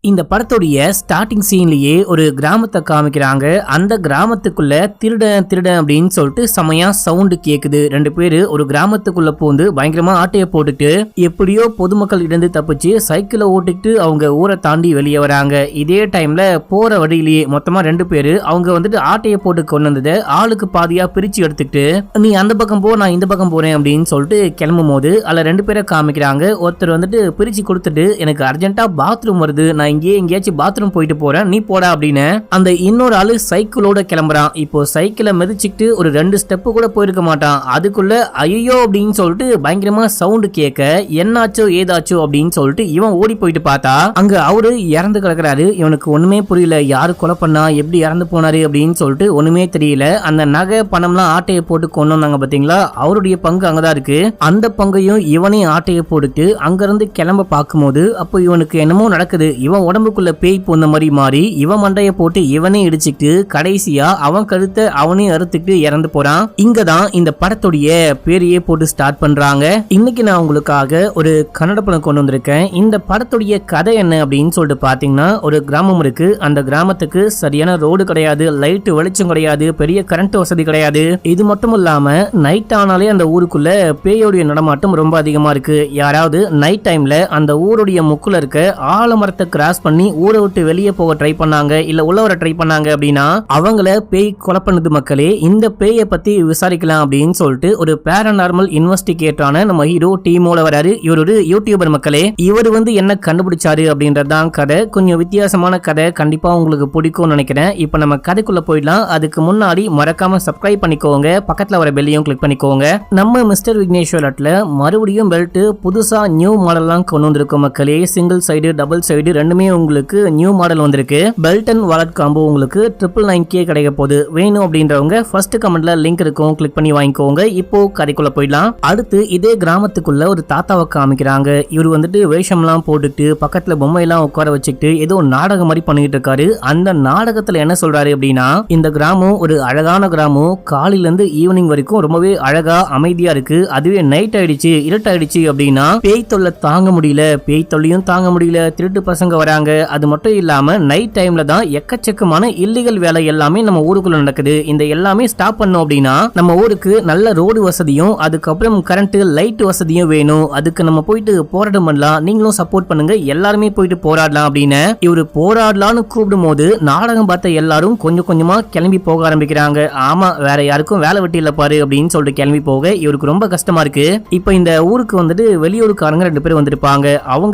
இந்த படத்துடைய ஸ்டார்டிங் சீன்லயே ஒரு கிராமத்தை காமிக்கிறாங்க. அந்த கிராமத்துக்குள்ள திருடன் திருடன் அப்படின்னு சொல்லிட்டு செமையா சவுண்ட் கேக்குது. ரெண்டு பேரு ஒரு கிராமத்துக்குள்ள பூந்து பயங்கரமா ஆட்டைய போட்டுட்டு எப்படியோ பொதுமக்கள் இருந்து தப்பிச்சு சைக்கிளை ஓட்டிட்டு அவங்க ஊரை தாண்டி வெளியே வராங்க. இதே டைம்ல போற வழியிலேயே மொத்தமா ரெண்டு பேரு அவங்க வந்துட்டு ஆட்டைய போட்டு கொண்டு வந்ததை ஆளுக்கு பாதியா பிரிச்சு எடுத்துக்கிட்டு நீ அந்த பக்கம் போ நான் இந்த பக்கம் போறேன் அப்படின்னு சொல்லிட்டு கிளம்பும் போது அதுல ரெண்டு பேரை காமிக்கிறாங்க. ஒருத்தர் வந்துட்டு பிரிச்சு கொடுத்துட்டு எனக்கு அர்ஜென்ட்டா பாத்ரூம் வருது நான் இங்கே எங்கேயாச்சும் பாத்ரூம் போயிட்டு போறேன் நீ போடா அப்படின்னு அந்த இன்னொரு ஆளு சைக்கிளோட கிளம்புறான். இப்போ சைக்கிளை மிதிச்சுட்டு ஒரு 2 ஸ்டெப் கூட போயிருக்க மாட்டான். அதுக்குள்ள ஐயோ அப்படின்னு சொல்லிட்டு பயங்கரமா சவுண்ட் கேட்க என்னாச்சோ ஏதாச்சோ அப்படின்னு சொல்லிட்டு இவன் ஓடி போயிட்டு பார்த்தா அங்க அவரு இறந்து கிடக்குறாரு. இவனுக்கு ஒண்ணுமே புரியல, யாரு கொலை பண்ணா எப்படி இறந்து போனாரு அப்படின்னு சொல்லிட்டு ஒண்ணுமே தெரியல. அந்த நகை பணம்லாம் ஆட்டையை போட்டு கொண்டு வந்தாங்க பாத்தீங்களா, அவருடைய பங்கு அங்கதான் இருக்கு. அந்த பங்கையும் இவனே ஆட்டையை போட்டுட்டு அங்க இருந்து கிளம்ப பார்க்கும்போது அப்போ இவனுக்கு என்னமோ நடக்குது. இவன் உடம்புக்குள்ள பேய் போன மாதிரி மாறி இவன் மண்டைய போட்டு இவனே இடிச்சுட்டு கடைசியா அவன் கழுத்தை அவனே அறுத்துட்டு இறந்து போறான். இங்கதான் இந்த படத்துடைய பேரையே போட்டு ஸ்டார்ட் பண்றாங்க. இன்னைக்கு நான் உங்களுக்காக ஒரு கன்னட படம் கொண்டு வந்திருக்கேன். இந்த படத்துடைய கதை என்ன அப்படின்னு சொல்லிட்டு பாத்தீங்கன்னா, ஒரு கிராமம் இருக்கு. அந்த கிராமத்துக்கு சரியான ரோடு கிடையாது, லைட் வெளிச்சம் கிடையாது, பெரிய கரண்ட் வசதி கிடையாது. இது மட்டும் இல்லாம நைட் ஆனாலே அந்த ஊருக்குள்ள பேயோடைய நடமாட்டம் ரொம்ப அதிகமா இருக்கு. யாராவது நைட் டைம்ல அந்த ஊருடைய முக்குல இருக்க ஆலமரத்தை கிராஸ் பண்ணி ஊரை விட்டு வெளியே போக ட்ரை பண்ணாங்க, இல்ல உள்ள வர ட்ரை பண்ணாங்க அப்படின்னா அவங்கள பேய் கொலை பண்ணுது. மக்களே, இந்த பேயை பத்தி விசாரிக்கலாம் அப்படின்னு சொல்லிட்டு ஒரு பேரநார்மல் இன்வெஸ்டிகேட்டரான நம்ம ஹீரோ டீமோட வராரு. இவர் ஒரு யூடியூபர். மக்களே, இவர் என்ன கண்டுபிடிச்சாரு அப்படின்றதான் கதை. கொஞ்சம் வித்தியாசமான கதை, கண்டிப்பா உங்களுக்கு பிடிக்கும்னு நினைக்கிறேன். இப்ப நம்ம கதைக்குள்ள போயிடலாம். அதுக்கு முன்னாடி மறக்காம சப்ஸ்கிரைப் பண்ணிக்கோங்க, பக்கத்துல வர பெல்லையும் கிளிக் பண்ணிக்கோங்க. நம்ம மிஸ்டர் விக்னேஸ்வரட்ல மறுபடியும் பெல்ட் புதுசா நியூ மாடல்லாம் கொண்டு வந்திருக்கோம் மக்களே. சிங்கிள் சைடு டபுள் சைடு ரெண்டுமே உங்களுக்கு நியூ மாடல் வந்திருக்கு. பெல்ட் அண்ட் வாலெட் காம்போ உங்களுக்கு 999K கிடைக்க போகுது. வேணும் அப்படின்றவங்க ஃபர்ஸ்ட் கமெண்ட்ல லிங்க் இருக்கும், கிளிக் பண்ணி வாங்கிக்கோங்க. இப்போ கதைக்குள்ள போயிடலாம். அடுத்து இதே கிராமத்துக்குள்ள ஒரு தாத்தாவை காமிக்கிறாங்க. இவர் வேஷம்லாம் போட்டுட்டு பக்கத்துல பொம்மையெல்லாம் உட்கார வச்சுக்கிட்டு ஏதோ நாடகம் மாதிரி பண்ணிட்டு இருக்காரு. அந்த நாடகத்துல என்ன சொல்றாரு அப்படின்னா, இந்த கிராமம் ஒரு அழகான கிராமம், காலையில இருந்து ஈவினிங் வரைக்கும் ரொம்பவே அழகா அமைதியா இருக்கு. அதுவே நைட் ஆயிடுச்சு இருட்டாயிடுச்சு அப்படின்னா பேய் தொல்லை தாங்க முடியல, பேய் தொல்லையும் தாங்க முடியல, திருட்டு பசங்க வராங்க. அது மட்டும் இல்லாம நைட் டைம்ல தான் எக்கச்சக்கமான இல்லீகல் வேலை எல்லாமே நம்ம ஊருக்குள்ள நடக்குது. இந்த எல்லாமே ஸ்டாப் பண்ணோம் அப்படின்னா நம்ம ஊருக்கு நல்ல ரோடு வசதியும் அதுக்கப்புறம் கரண்ட் லைட் வசதியும் வேணும். அதுக்கு நம்ம போயிட்டு போராட்டம் பண்ணலாம், நீங்களும் சப்போர்ட் பண்ணுங்க, எல்லாருமே போயிட்டு போராடலாம் அப்படின்னு இவரு போராடலான்னு கூப்பிடும் போது நாடகம் பார்த்த எல்லாரும் கொஞ்சம் கொஞ்சமா கிளம்பி போக ஆரம்பிக்கிறாங்க. ஆமா, வேற யாருக்கும் வேலை வெட்டி இல்ல பாரு அப்படின்னு சொல்லிட்டு கிளம்பி போக இவருக்கு ரொம்ப கஷ்டமா இருக்கு. இப்ப இந்த ஊருக்கு வெளியூருக்காரங்க 2 பேர் வந்திருப்பாங்க. அவங்க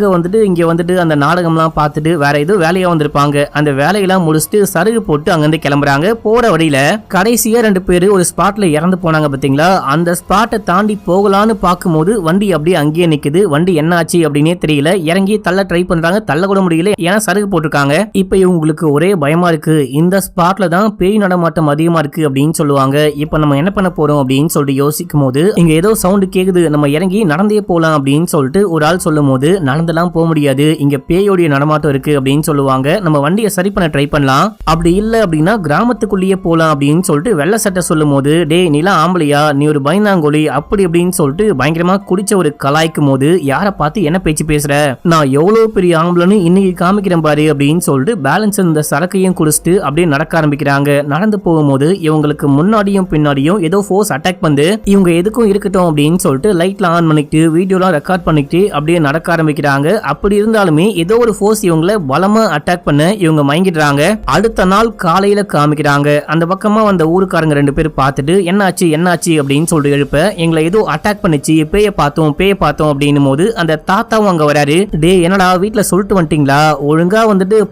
இங்க அந்த நாடகம்லாம் பார்த்துட்டு வேற ஏதோ வேலையா வந்திருப்பாங்க. அந்த வேலையெல்லாம் முடிச்சுட்டு சருகு போட்டு அங்கிருந்து கிளம்புறாங்க. போற வழியில கடைசியா 2 பேரு ஒரு ஸ்பாட்ல இறந்து போனாங்க பாத்தீங்களா. அந்த ஸ்பாட்டை தாண்டி போகலான்னு பார்க்கும்போது வண்டி அப்படியே அங்கேயே நிக்குது. வண்டி என்ன ஆச்சு அப்படின்னே தெரியல. இறங்கி தள்ள ட்ரை பண்றாங்க, தள்ள கூட முடியல, ஏன்னா சருகு போட்டிருக்காங்க. இப்ப இவங்களுக்கு ஒரே பயமா இருக்கு. இந்த ஸ்பாட்ல தான் பேய் நடமாட்டம் அதிகமா இருக்கு அப்படின்னு சொல்லுவாங்க. இப்ப நம்ம என்ன பண்ண போறோம் அப்படின்னு சொல்லிட்டு யோசிக்கும் போது இங்க ஏதோ சவுண்ட் கேக்குது, நம்ம இறங்கி நடந்தே போலாம் அப்படின்னு சொல்லிட்டு ஒரு ஆள் சொல்லும் போது நடந்தெல்லாம் போக முடியாது, இங்க பேயோடைய நடமாட்டம் இருக்கு அப்படின்னு சொல்லுவாங்க. நம்ம வண்டியை சரி பண்ண ட்ரை பண்ணலாம், அப்படி இல்ல அப்படின்னா கிராமத்துக்குள்ளேயே போலாம் அப்படின்னு சொல்லிட்டு வெள்ள சட்டை சொல்லும் போது டே நீலாம் ஆம்பளையா, நீ ஒரு பயந்தாங்கோலி அப்படி அப்படின்னு சொல்லிட்டு பயங்கரமா குடிச்ச ஒரு கலாய்க்கும் போது யாரை பார்த்து என்ன பேச்சு பேசுற, நான் எவ்வளவு பெரிய ஆம்பளைன்னு இன்னைக்கு காமிக்கிறேன் பாரு அப்படின்னு சொல்லிட்டு பேலன்ஸ் இந்த சரக்கையும் குடிச்சிட்டு அப்படியே நடக்க ஆரம்பிக்கிறாங்க. நடந்து போகும்போது இவங்களுக்கு முன்னாடியும் பின்னாடியும் ஏதோ ஃபோர்ஸ் அட்டாக் பண்ணி இவங்க எதுக்கும் இருக்கட்டும் அப்படின்னு சொல்லிட்டு லைட்ல ஆன் பண்ணிட்டு வீடியோலாம் ரெக்கார்ட் பண்ணிட்டு அப்படியே நடக்க ஆரம்பிக்கிறாங்க. அப்படி இருந்தாலுமே ஏதோ ஒரு ஃபோர்ஸ் இவங்களை பலமா அட்டாக் பண்ண இவங்க மயங்கிடுறாங்க. அடுத்த நாள் காலையில காமிக்கிறாங்க. அந்த பக்கமா வந்த ஊருக்காரங்க 2 பேர் பார்த்துட்டு என்னாச்சு என்னாச்சு அப்படின்னு சொல்லிட்டு எழுப்ப எங்களை ஏதோ அட்டாக் பண்ணிச்சு, பேய பார்த்தோம் அப்படின்னு போது அந்த தாத்தாவும் அங்க வராரு. டே என்னடா வீட்டுல சொல்லிட்டு வந்துட்டீங்களா, ஒழுங்கா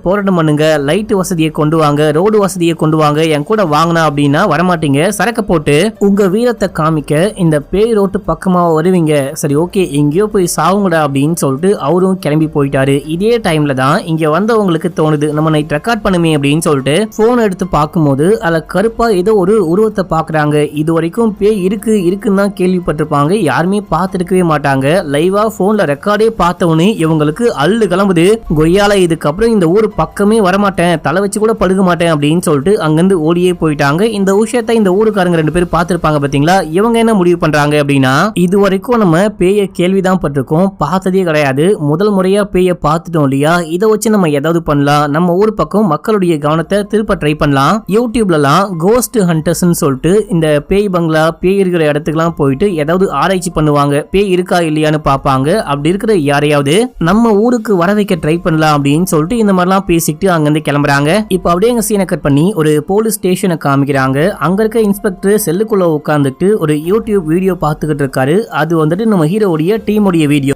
போராட்டம் பண்ணுங்க, லைட் வசதியை கொண்டு வாங்க, ரோடு வசதியை கொண்டு வாங்க, என் கூட வாங்கினா அப்படின்னா வரமாட்டீங்க, சரக்க போட்டு உங்க வீரத்தை காமிக்க இந்த பேய் ரோட்டு பக்கமா வருவீங்க, சரி ஓகே எங்கேயோ போய் சாவுங்கடா அப்படின்னு சொல்லிட்டு அவரும் கிளம்பி போயிட்டாரு. இதே டைம்ல தான் இங்க வந்தவங்களுக்கு தோணுது நம்ம நைட் ரெக்கார்ட் பண்ணுமே அப்படின்னு சொல்லிட்டு போன் எடுத்து பார்க்கும்போது அதுல கருப்பா ஏதோ ஒரு உருவத்தை பாக்குறாங்க. இது வரைக்கும் பேய் இருக்குன்னு தான் கேள்விப்பட்டிருப்பாங்க, யாருமே பார்த்துருக்கவே மாட்டாங்க. லைவா போன்ல ரெக்கார்டே பார்த்தவனே இவங்களுக்கு அள்ளு கிளம்புது. கொய்யால இதுக்கப்புறம் இந்த ஊர் பக்கமே வரமாட்டேன், தலை வச்சு கூட படுக்க மாட்டேன் அப்படின்னு சொல்லிட்டு அங்கிருந்து ஓடியே போயிட்டாங்க. இந்த விஷயத்தை இந்த ஊருக்காரங்க 2 பேர் பார்த்திருப்பாங்க பாத்தீங்களா. இவங்க என்ன முடிவு பண்றாங்க அப்படின்னா, இது வரைக்கும் நம்ம பேய கேள்விதான் பட்டிருக்கோம், பார்த்ததே கிடையாது, முதல் முறையா பேய பார்த்துட்டோம் இல்லையா, இதை வச்சு நம்ம ஏதாவது பண்ணலாம், நம்ம ஊர் பக்கம் மக்களுடைய கவனத்தை திருப்ப ட்ரை பண்ணலாம். யூடியூப்லலாம் கோஸ்ட் ஹண்டர்ஸ்னு சொல்லிட்டு இந்த பேய் பங்களா பேய் இருக்கிற இடத்துக்குலாம் போயிட்டு ஏதாவது ஆராய்ச்சி பண்ணுவாங்க, பேய் இருக்கா இல்லையான்னு பார்ப்பாங்க. அப்படி இருக்கிற யாரையாவது நம்ம ஊருக்கு வர வைக்க ட்ரை பண்ணலாம் அப்படின்னு சொல்லிட்டு இந்த மாதிரிலாம் பேசிக்கிட்டு அங்கிருந்து கிளம்புறாங்க. இப்போ அப்படியே எங்க சீனை கட் பண்ணி ஒரு போலீஸ் ஸ்டேஷனை காமிக்கிறாங்க. அங்க இருக்க இன்ஸ்பெக்டர் செல்லுக்குள்ள உட்காந்துட்டு ஒரு யூடியூப் வீடியோ பார்த்துக்கிட்டு இருக்காரு. அது வந்துட்டு நம்ம ஹீரோடைய டீமுடைய வீடியோ.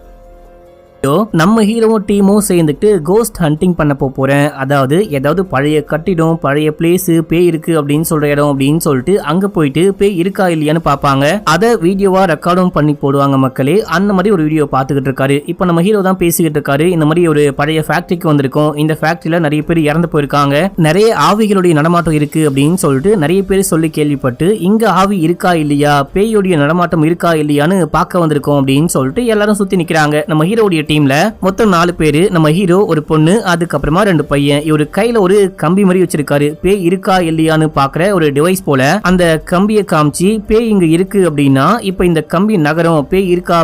நம்ம ஹீரோவும் டீமும் சேர்ந்துட்டு கோஸ்ட் ஹண்டிங் பண்ண போறேன், அதாவது ஏதாவது பழைய கட்டிடம், பழைய பிளேஸ், பேய் இருக்கு அப்படின்னு சொல்ற இடம் அப்படின்னு சொல்லிட்டு அங்க போயிட்டு பேய் இருக்கா இல்லையான்னு பாப்பாங்க. அதை வீடியோவா ரெக்கார்டும் பண்ணி போடுவாங்க மக்களே. அந்த மாதிரி ஒரு வீடியோ பார்த்துக்கிட்டு இருக்காரு. இப்போ நம்ம ஹீரோ தான் பேசிக்கிட்டு இருக்காரு. இந்த மாதிரி ஒரு பழைய ஃபேக்டரிக்கு வந்திருக்கோம், இந்த ஃபேக்டரியில நிறைய பேர் இறந்து போயிருக்காங்க, நிறைய ஆவிகளுடைய நடமாட்டம் இருக்கு அப்படின்னு சொல்லிட்டு நிறைய பேர் சொல்லி கேள்விப்பட்டு இங்க ஆவி இருக்கா இல்லையா, பேயோடைய நடமாட்டம் இருக்கா இல்லையான்னு பார்க்க வந்திருக்கோம் அப்படின்னு சொல்லிட்டு எல்லாரும் சுத்தி நிக்கிறாங்க. நம்ம ஹீரோடைய டீம்ல மொத்தம் 4 பேரு, நம்ம ஹீரோ, ஒரு பொண்ணு, அதுக்கப்புறமா 2 பையன். இவரு கையில ஒரு கம்பி மாதிரி வச்சிருக்காரு, பேய் இருக்கா இல்லையான்னு பாக்குற ஒரு டிவைஸ் போல. அந்த கம்பியை காமிச்சு பேய் இங்க இருக்கு அப்படின்னா இப்ப இந்த கம்பி நகரும், பேய் இருக்கா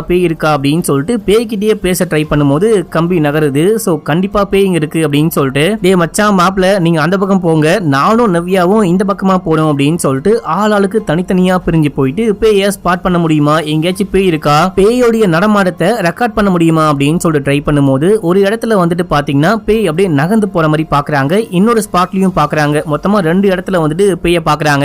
அப்படின்னு சொல்லிட்டு பேய்கிட்டயே பேச ட்ரை பண்ணும்போது கம்பி நகருது. சோ கண்டிப்பா பேய் இங்க இருக்கு அப்படின்னு சொல்லிட்டு, டே மச்சான் மாப்ள நீங்க அந்த பக்கம் போங்க, நானும் நவ்யாவும் இந்த பக்கமா போறோம் அப்படின்னு சொல்லிட்டு ஆளாளுக்கு தனித்தனியா பிரிஞ்சு போயிட்டு பேயை ஸ்பாட் பண்ண முடியுமா, எங்கேயாச்சும் பேய் இருக்கா, பேயோடைய நடமாட்டத்தை ரெக்கார்ட் பண்ண முடியுமா அப்படின்னு சொல்லிட்டு ட்ரை பண்ணும்போது ஒரு இடத்துல வந்துட்டு பாத்தீங்கன்னா பேய் அப்படியே நகர்ந்து போற மாதிரி பாக்குறாங்க. இன்னொரு ஸ்பாட்லயும் பாக்குறாங்க. மொத்தமா 2 இடத்துல வந்துட்டு பேய பாக்குறாங்க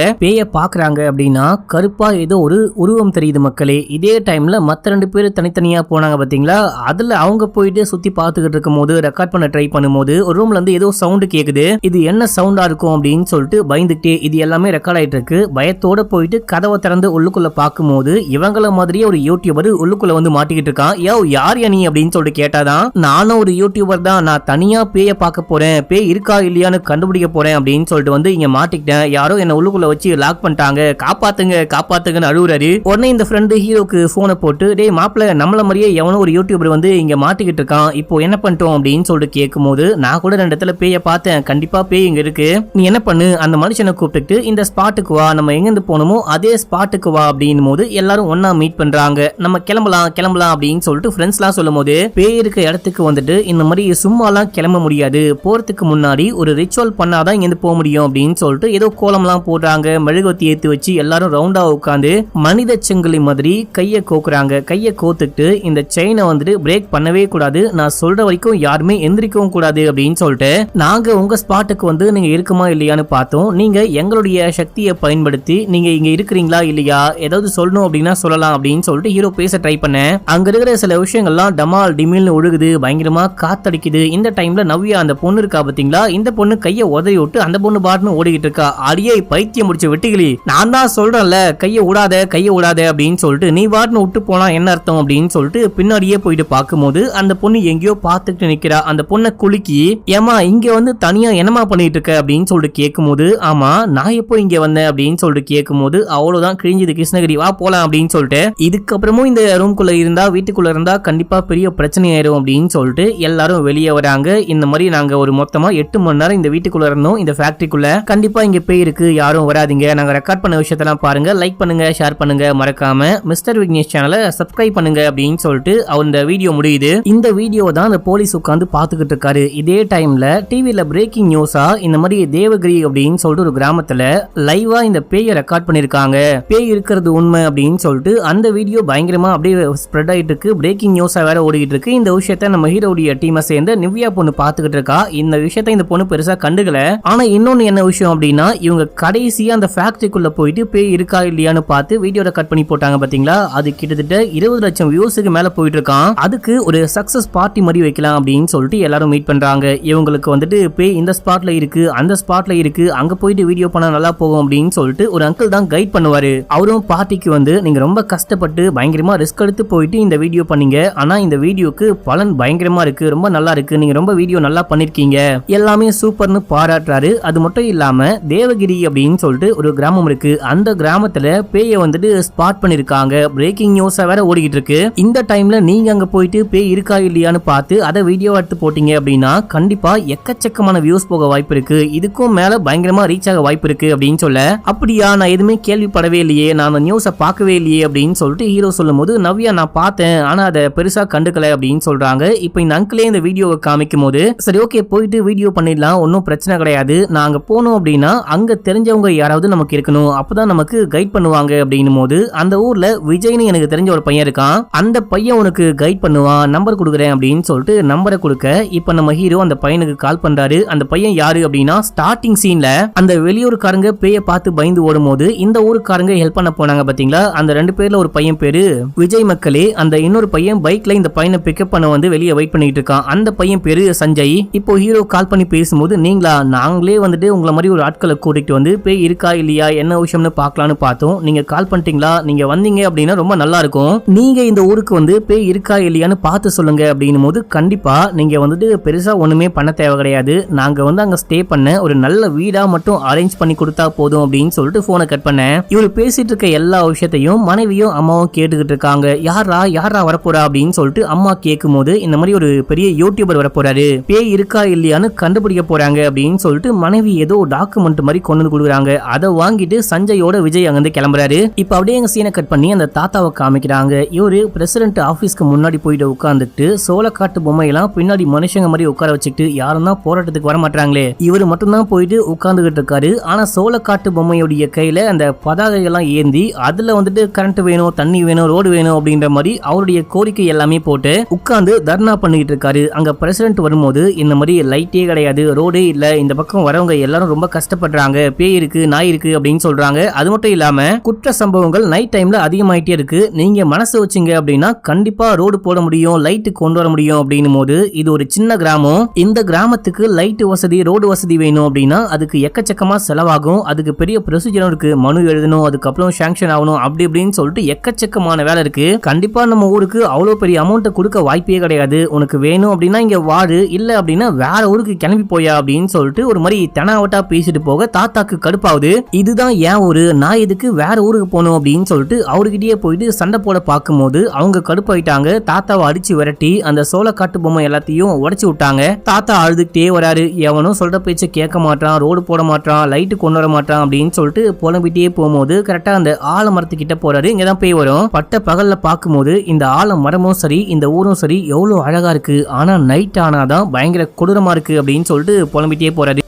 அப்படின்னா கருப்பா ஏதோ ஒரு உருவம் தெரியுது மக்களே. இதே டைம்ல மத்த 2 பேர் தனித்தனியா போனாங்க பாத்தீங்களா, அதுல அவங்க போயிட்டு சுத்தி பாத்துக்கிட்டு இருக்கும் போது ரெக்கார்ட் பண்ண ட்ரை பண்ணும்போது ஒரு ரூம்ல இருந்து ஏதோ சவுண்ட் கேக்குது. இது என்ன சவுண்டா இருக்கும் அப்படின்னு சொல்லிட்டு பயந்துகிட்டே இது எல்லாமே ரெக்கார்ட் ஆயிட்டு இருக்கு. பயத்தோட போயிட்டு கதவை திறந்து உள்ளுக்குள்ள பாக்கும்போது இவங்கள மாதிரியே ஒரு யூடியூபர் உள்ளுக்குள்ள வந்து மாட்டிக்கிட்டு இருக்கான். யோ யார் நீ அப்படின்னு சொல்லிட்டு கேட்டாதான், நானும் ஒரு யூடியூபர் தான், நான் தனியா பேய பார்க்க போறேன், பேய் இருக்கா இல்லையான்னு கண்டுபிடிக்க போறேன் அப்படின்னு சொல்லிட்டு வந்து இங்க மாட்டிக்கிட்டேன், யாரோ என்ன உள்ளுக்குள்ள வச்சு லாக் பண்ணிட்டாங்க, காப்பாத்துங்கன்னு அழுகுறாரு. உடனே இந்த ஃப்ரெண்டு ஹீரோக்கு போனை போட்டு, டே மாப்பிள்ள நம்மள மாதிரியே எவனோ ஒரு யூடியூபர் வந்து இங்க மாட்டிக்கிட்டு இருக்கான், இப்போ என்ன பண்ணிட்டோம் அப்படின்னு சொல்லிட்டு கேட்கும் போது, நான் கூட 2 இடத்துல பேய பார்த்தேன், கண்டிப்பா பேய் இங்க இருக்கு, நீ என்ன பண்ணு அந்த மனுஷனை கூப்பிட்டு இந்த ஸ்பாட்டுக்கு வா, நம்ம எங்க இருந்து போனோமோ அதே ஸ்பாட்டுக்கு வா அப்படின்னு போது எல்லாரும் ஒன்னா மீட் பண்றாங்க. நம்ம கிளம்பலாம் அப்படின்னு சொல்லிட்டு ஃப்ரெண்ட்ஸ்லாம் சொல்லும் போது, பேய் இருக்க இடத்துக்கு வந்துட்டு இந்த மாதிரி சும்மாலாம் கிளம்ப முடியாது, போறதுக்கு முன்னாடி ஒரு ரிச்சுவல் பண்ணாதான் இங்க போக முடியும் அப்படின்னு சொல்லிட்டு ஏதோ கோலம்லாம் போடுறாங்க. மெழுகுவத்தி ஏத்தி வச்சு எல்லாரும் ரவுண்டா உட்காந்து மனித செங்கலி மாதிரி கையை கோக்குறாங்க. கையை கோத்துட்டு இந்த செயினை வந்துட்டு பிரேக் பண்ணவே கூடாது, நான் சொல்ற வரைக்கும் யாருமே எந்திரிக்கவும் கூடாது அப்படின்னு சொல்லிட்டு, நாங்க உங்க ஸ்பாட்டுக்கு வந்து நீங்க இருக்குமா இல்லையான்னு பார்த்தோம், நீங்க எங்களுடைய சக்தியை பயன்படுத்தி நீங்க இங்க இருக்கிறீங்களா இல்லையா, ஏதாவது சொல்லணும் அப்படின்னா சொல்லலாம் அப்படின்னு சொல்லிட்டு ஹீரோ பேச ட்ரை பண்ண. அங்க இருக்கிற சில விஷயங்கள்லாம் டமால் டிமில்னு ஒழுகுது, பயங்கரமா காத்தடிக்குது. இந்த டைம்ல நவ்யா அந்த பொண்ணு இருக்கா பாத்தீங்களா, இந்த பொண்ணு கையை உதறி விட்டு அந்த பொண்ணு பாட்டுன்னு ஓடிக்கிட்டு இருக்கா. அடியே பைத்தியம் முடிச்ச வெட்டிகளி, நான் தான் சொல்றேன்ல கையை விடாத அப்படின்னு சொல்லிட்டு நீ பாட்டுன்னு விட்டு போனா என்ன அர்த்தம் அப்படின்னு சொல்லிட்டு பின்னாடியே போயிட்டு பார்க்கும்போது அந்த பொண்ணு எங்கேயோ பார்த்துட்டு நிக்கிறா. அந்த பொண்ணை குலுக்கி, ஏமா இங்க வந்து தனியா என்னமா பண்ணிட்டு இருக்க அப்படின்னு சொல்லிட்டு கேட்கும்போது, ஆமா நான் எப்போ இங்க வந்தேன் அப்படின்னு சொல்லிட்டு கேட்கும்போது, அவ்வளவுதான் கிழிஞ்சது கிருஷ்ணகிரி, வா போலாம் அப்படின்னு சொல்லிட்டு, இதுக்கப்புறமும் இந்த ரூம்குள்ள இருந்தா வீட்டுக்குள்ள இருந்தா கண்டிப்பா பெரிய பிரச்சனை ஆயிரும் அப்படின்னு சொல்லிட்டு எல்லாரும் வெளியே வராங்க. இந்த மாதிரி நாங்க ஒரு மொத்தமா 8 மணி நேரம் இந்த வீட்டுக்குள்ள இருந்தோம், இந்த ஃபேக்டரிக்குள்ள, கண்டிப்பா இங்க பேய் இருக்கு, யாரும் வராதீங்க, நாங்க ரெக்கார்ட் பண்ண விஷயத்தெல்லாம் பாருங்க, லைக் பண்ணுங்க, ஷேர் பண்ணுங்க, மறக்காம மிஸ்டர் விக்னேஷ் சேனலை சப்ஸ்கிரைப் பண்ணுங்க அப்படின்னு சொல்லிட்டு அந்த வீடியோ முடியுது. இந்த வீடியோ தான் அந்த போலீஸ் உட்கார்ந்து பாத்துக்கிட்டு இருக்காரு. இதே டைம்ல டிவில பிரேக்கிங் நியூஸா இந்த மாதிரி தேவகிரி அப்படின்னு சொல்லிட்டு ஒரு கிராமத்துல லைவா இந்த பேயை ரெக்கார்ட் பண்ணிருக்காங்க, பேய் இருக்கிறது உண்மை அப்படின்னு சொல்லிட்டு அந்த வீடியோ பயங்கரமா அப்படியே ஸ்ப்ரெட் ஆயிட்டு இருக்கு. பிரேக்கிங் நியூஸா வேற ஓடிக்கிட்டு இருக்கு. இந்த விஷயத்த நம்ம ஹீரோடைய டீமை சேர்ந்து நிவ்யா பொண்ணு பாத்துக்கிட்டு இருக்கா. இந்த விஷயத்த இந்த பொண்ணு பெருசா கண்டுக்கல. ஆனா இன்னொன்னு என்ன விஷயம் அப்படின்னா, இவங்க கடைசியா அந்த ஃபேக்டரிக்குள்ள போயிட்டு பேய் இருக்கா இல்லையான்னு பார்த்து வீடியோட கட் பண்ணி போட்டாங்க பாத்தீங்களா, அது கிட்டத்தட்ட 20 லட்சம் வியூஸுக்கு மேல போயிட்டு இருக்கான். அதுக்கு ஒரு சக்சஸ் பார்ட்டி மாதிரி வைக்கலாம் அப்படின்னு சொல்லிட்டு எல்லாரும் மீட் பண்றாங்க. இவங்களுக்கு வந்துட்டு பேய் இந்த ஸ்பாட்ல இருக்கு, அந்த ஸ்பாட்ல இருக்கு, அங்க போயிட்டு வீடியோ பண்ணா நல்லா போகும் அப்படின்னு சொல்லிட்டு ஒரு அங்கிள் தான் கைட் பண்ணுவாரு. அவரும் பார்ட்டிக்கு வந்து, நீங்க ரொம்ப கஷ்டப்பட்டு பயங்கரமா ரிஸ்க் எடுத்து போயிட்டு இந்த வீடியோ பண்ணீங்க, ஆனா இந்த வீடியோக்கு பலன் பயங்கரமா இருக்கு, ரொம்ப நல்லா இருக்கு, நீங்க ரொம்ப வீடியோ நல்லா பண்ணிருக்கீங்க, எல்லாமே சூப்பர்னு பாராட்டுறாரு. அது மட்டும் இல்லாம தேவகிரி அப்படின்னு சொல்லிட்டு ஒரு கிராமம் இருக்கு, அந்த கிராமத்துல பேயை வந்துட்டு ஸ்பாட் பண்ணிருக்காங்க. பிரேக்கிங் நியூஸ் வேற ஓடிக்கிட்டு இருக்கு. இந்த டைம்ல நீங்க அங்க போயிட்டு பேய் இருக்கா இல்லையான்னு பார்த்து அதை வீடியோ எடுத்து போட்டீங்க அப்படின்னா கண்டிப்பா எக்கச்சக்கமான வியூஸ் போக வாய்ப்பு இருக்கு, இதுக்கும் மேல பயங்கரமா ரீச் ஆக வாய்ப்பு இருக்கு அப்படின்னு சொல்ல, அப்படியா நான் எதுவுமே கேள்விப்படவே இல்லையே, நான் நியூஸை பார்க்கவே இல்லையே அப்படின்னு சொல்லிட்டு ஹீரோ சொல்லும் போது, நவ்யா நான் பார்த்தேன் ஆனா அதை பெருசா கண்டுக்கல அப்படின்னு சொல்றாங்க. இப்போ இந்த அங்கிளே இந்த வீடியோவை காமிக்கும் போது சரி ஓகே போயிட்டு வீடியோ பண்ணிடலாம், ஒன்னும் பிரச்சனை கிடையாது, நாங்க போனோம் அப்படின்னா அங்க தெரிஞ்சவங்க யாராவது நமக்கு இருக்கணும், அப்பதான் நமக்கு கைட் பண்ணுவாங்க அப்படின்னும் போது அந்த ஊர்ல விஜய்னு எனக்கு தெரிஞ்ச ஒரு பையன் இருக்கான், அந்த பையன் உனக்கு கைட் பண்ணுவான், நம்பர் கொடுக்குறேன் அப்படின்னு சொல்லிட்டு நம்பரை கொடுக்க இப்ப நம்ம ஹீரோ அந்த பையனுக்கு கால் பண்றாரு. அந்த பையன் யாரு அப்படின்னா ஸ்டார்டிங் சீன்ல அந்த வெளியூர்காரங்க பேய பார்த்து பயந்து ஓடும் போது இந்த ஊருக்காரங்க ஹெல்ப் பண்ண போனாங்க பாத்தீங்களா, அந்த 2 பேர்ல ஒரு பையன் பேரு விஜய் மக்களே, அந்த இன்னொரு பையன் பைக்ல இந்த பையனை பிக்கப் பண்ண வந்து வெளியே வெயிட் பண்ணிட்டு இருக்கான், அந்த பையன் பேரு சஞ்சய். இப்போ ஹீரோ கால் பண்ணி பேசும்போது நீங்களா, நாங்களே வந்துட்டு உங்களை மாதிரி ஒரு ஆட்களை கூட்டிட்டு வந்து பேய் இருக்கா இல்லையா என்ன விஷயம்னு பார்க்கலான்னு பார்த்தோம், நீங்க கால் பண்ணிட்டீங்களா, நீங்க வந்தீங்க அப்படின்னா ரொம்ப நல்லா இருக்கும், நீங்க இந்த ஊருக்கு வந்து பேய் இருக்கா இல்லையான்னு பார்த்து சொல்லுங்க அப்படின்னும் போது கண்டிப்பா நீங்க வந்துட்டு பெருசா ஒண்ணுமே பண்ண தேவை கிடையாது, நாங்க வந்து அங்க ஸ்டே பண்ண ஒரு நல்ல வீடா மட்டும் அரேஞ்ச் பண்ணி கொடுத்தா போதும் அப்படின்னு சொல்லிட்டு போனை கட் பண்ணேன். இவர் பேசிட்டு இருக்க எல்லா விஷயத்தையும் மனைவியும் அம்மாவும் கேட்டுக்கிட்டு இருக்காங்க. யாரா வரப்போறா அப்படின்னு சொல்லிட்டு அம்மா கேட்கும் போது இந்த மாதிரி ஒரு பெரிய யூடியூபர் வரப்போறாரு, பேய் இருக்கா இல்லையான்னு கண்டுபிடிக்க போறாங்க அப்படின்னு சொல்லிட்டு மனைவி ஏதோ டாக்குமெண்ட் மாதிரி கொண்டு வந்து கொடுக்குறாங்க. அதை வாங்கிட்டு சஞ்சயோட விஜய் அங்கிருந்து கிளம்புறாரு. இப்ப அப்படியே எங்க சீனை கட் பண்ணி அந்த தாத்தாவை காமிக்கிறாங்க. இவரு பிரசிடென்ட் ஆபீஸ்க்கு முன்னாடி போயிட்டு உட்கார்ந்துட்டு சோளக்காட்டு பொம்மையெல்லாம் பின்னாடி மனுஷங்க மாதிரி உட்கார வச்சுட்டு யாரும் தான் போராட்டத்துக்கு வர மாட்டாங்களே, இவரு மட்டும் தான் போயிட்டு உட்கார்ந்துகிட்டு இருக்காரு. ஆனா சோளக்காட்டு பொம்மையுடைய கையில அந்த பதாகையெல்லாம் ஏந்தி அதுல வந்துட்டு கரண்ட் வேணும், தண்ணி வேணும், ரோடு வேணும் அப்படின்ற மாதிரி அவருடைய கோரிக்கை எல்லாமே போட்டு உட்கார்ந்து தர்ணா பண்ணிட்டு இருக்காரு. அங்க பிரசிடென்ட் வரும்போது இந்த மாதிரி லைட்டே கிடையாது, ரோடே இல்ல, இந்த பக்கம் வரவங்க எல்லாரும் ரொம்ப கஷ்டப்படுறாங்க, பேய் இருக்கு நாய் இருக்கு அப்படின்னு சொல்றாங்க. அது மட்டும் இல்லாம குற்ற சம்பவங்கள் நைட் டைம்ல அதிகமாயிட்டே இருக்கு, நீங்க மனசு வச்சீங்க அப்படின்னா கண்டிப்பா ரோடு போட முடியும், லைட் கொண்டு வர முடியும் அப்படின்னும் போது இது ஒரு சின்ன கிராமம், இந்த கிராமத்துக்கு லைட் வசதி ரோடு வசதி வேணும் அப்படின்னா அதுக்கு எக்கச்சக்கமா செலவாகும், அதுக்கு பெரிய ப்ரொசீஜர் இருக்கு, மனு எழுதணும், அதுக்கப்புறம் சாங்ஷன் ஆகணும், அப்படி இப்படின்னு சொல்லிட்டு எக்கச்சக்கமான வேலை இருக்கு. கண்டிப்பா நம்ம ஊருக்கு அவ்வளவு பெரிய அமௌண்ட் கொடுக்க வாய்ப்பே கிடையாது, உனக்கு வேணும் அப்படின்னா இங்க வாடு, இல்ல அப்படின்னா வேற ஊருக்கு கிளம்பி போயா அப்படின்னு சொல்லிட்டு ஒரு மாதிரி தெனாவட்டா பேசிட்டு போக தாத்தாக்கு கடுப்பாகுது. இதுதான் ஏன் ஊரு, நான் இதுக்கு வேற ஊருக்கு போகணும் அப்படின்னு சொல்லிட்டு அவர்கிட்டயே போயிட்டு சண்டை போட பார்க்கும்போது அவங்க கடுப்பாயிட்டாங்க. தாத்தாவை அடிச்சு விரட்டி அந்த சோளக்காட்டு பொம்மை எல்லாத்தையும் உடைச்சு விட்டாங்க. தாத்தா அழுதுகிட்டே வராரு, எவனும் சொல்ற பேச்ச கேட்க மாட்டான், ரோடு போட மாட்டான், லைட்டு கொண்டு வர மாட்டான் அப்படின்னு சொல்லிட்டு புலம்பிட்டே போகும்போது கரெக்டா அந்த ஆலமரத்துக்கிட்ட போறாரு. இங்கதான் பேய் வரும். பட்ட பகல்ல பார்க்கும்போது இந்த ஆலமரமும் சரி இந்த ஊரும் சரி எவ்வளவு அழகா இருக்கு, ஆனா நைட் ஆனாதான் பயங்கர கொடூரமா இருக்கு அப்படின்னு சொல்லிட்டு புலம்பிட்டே போறாரு.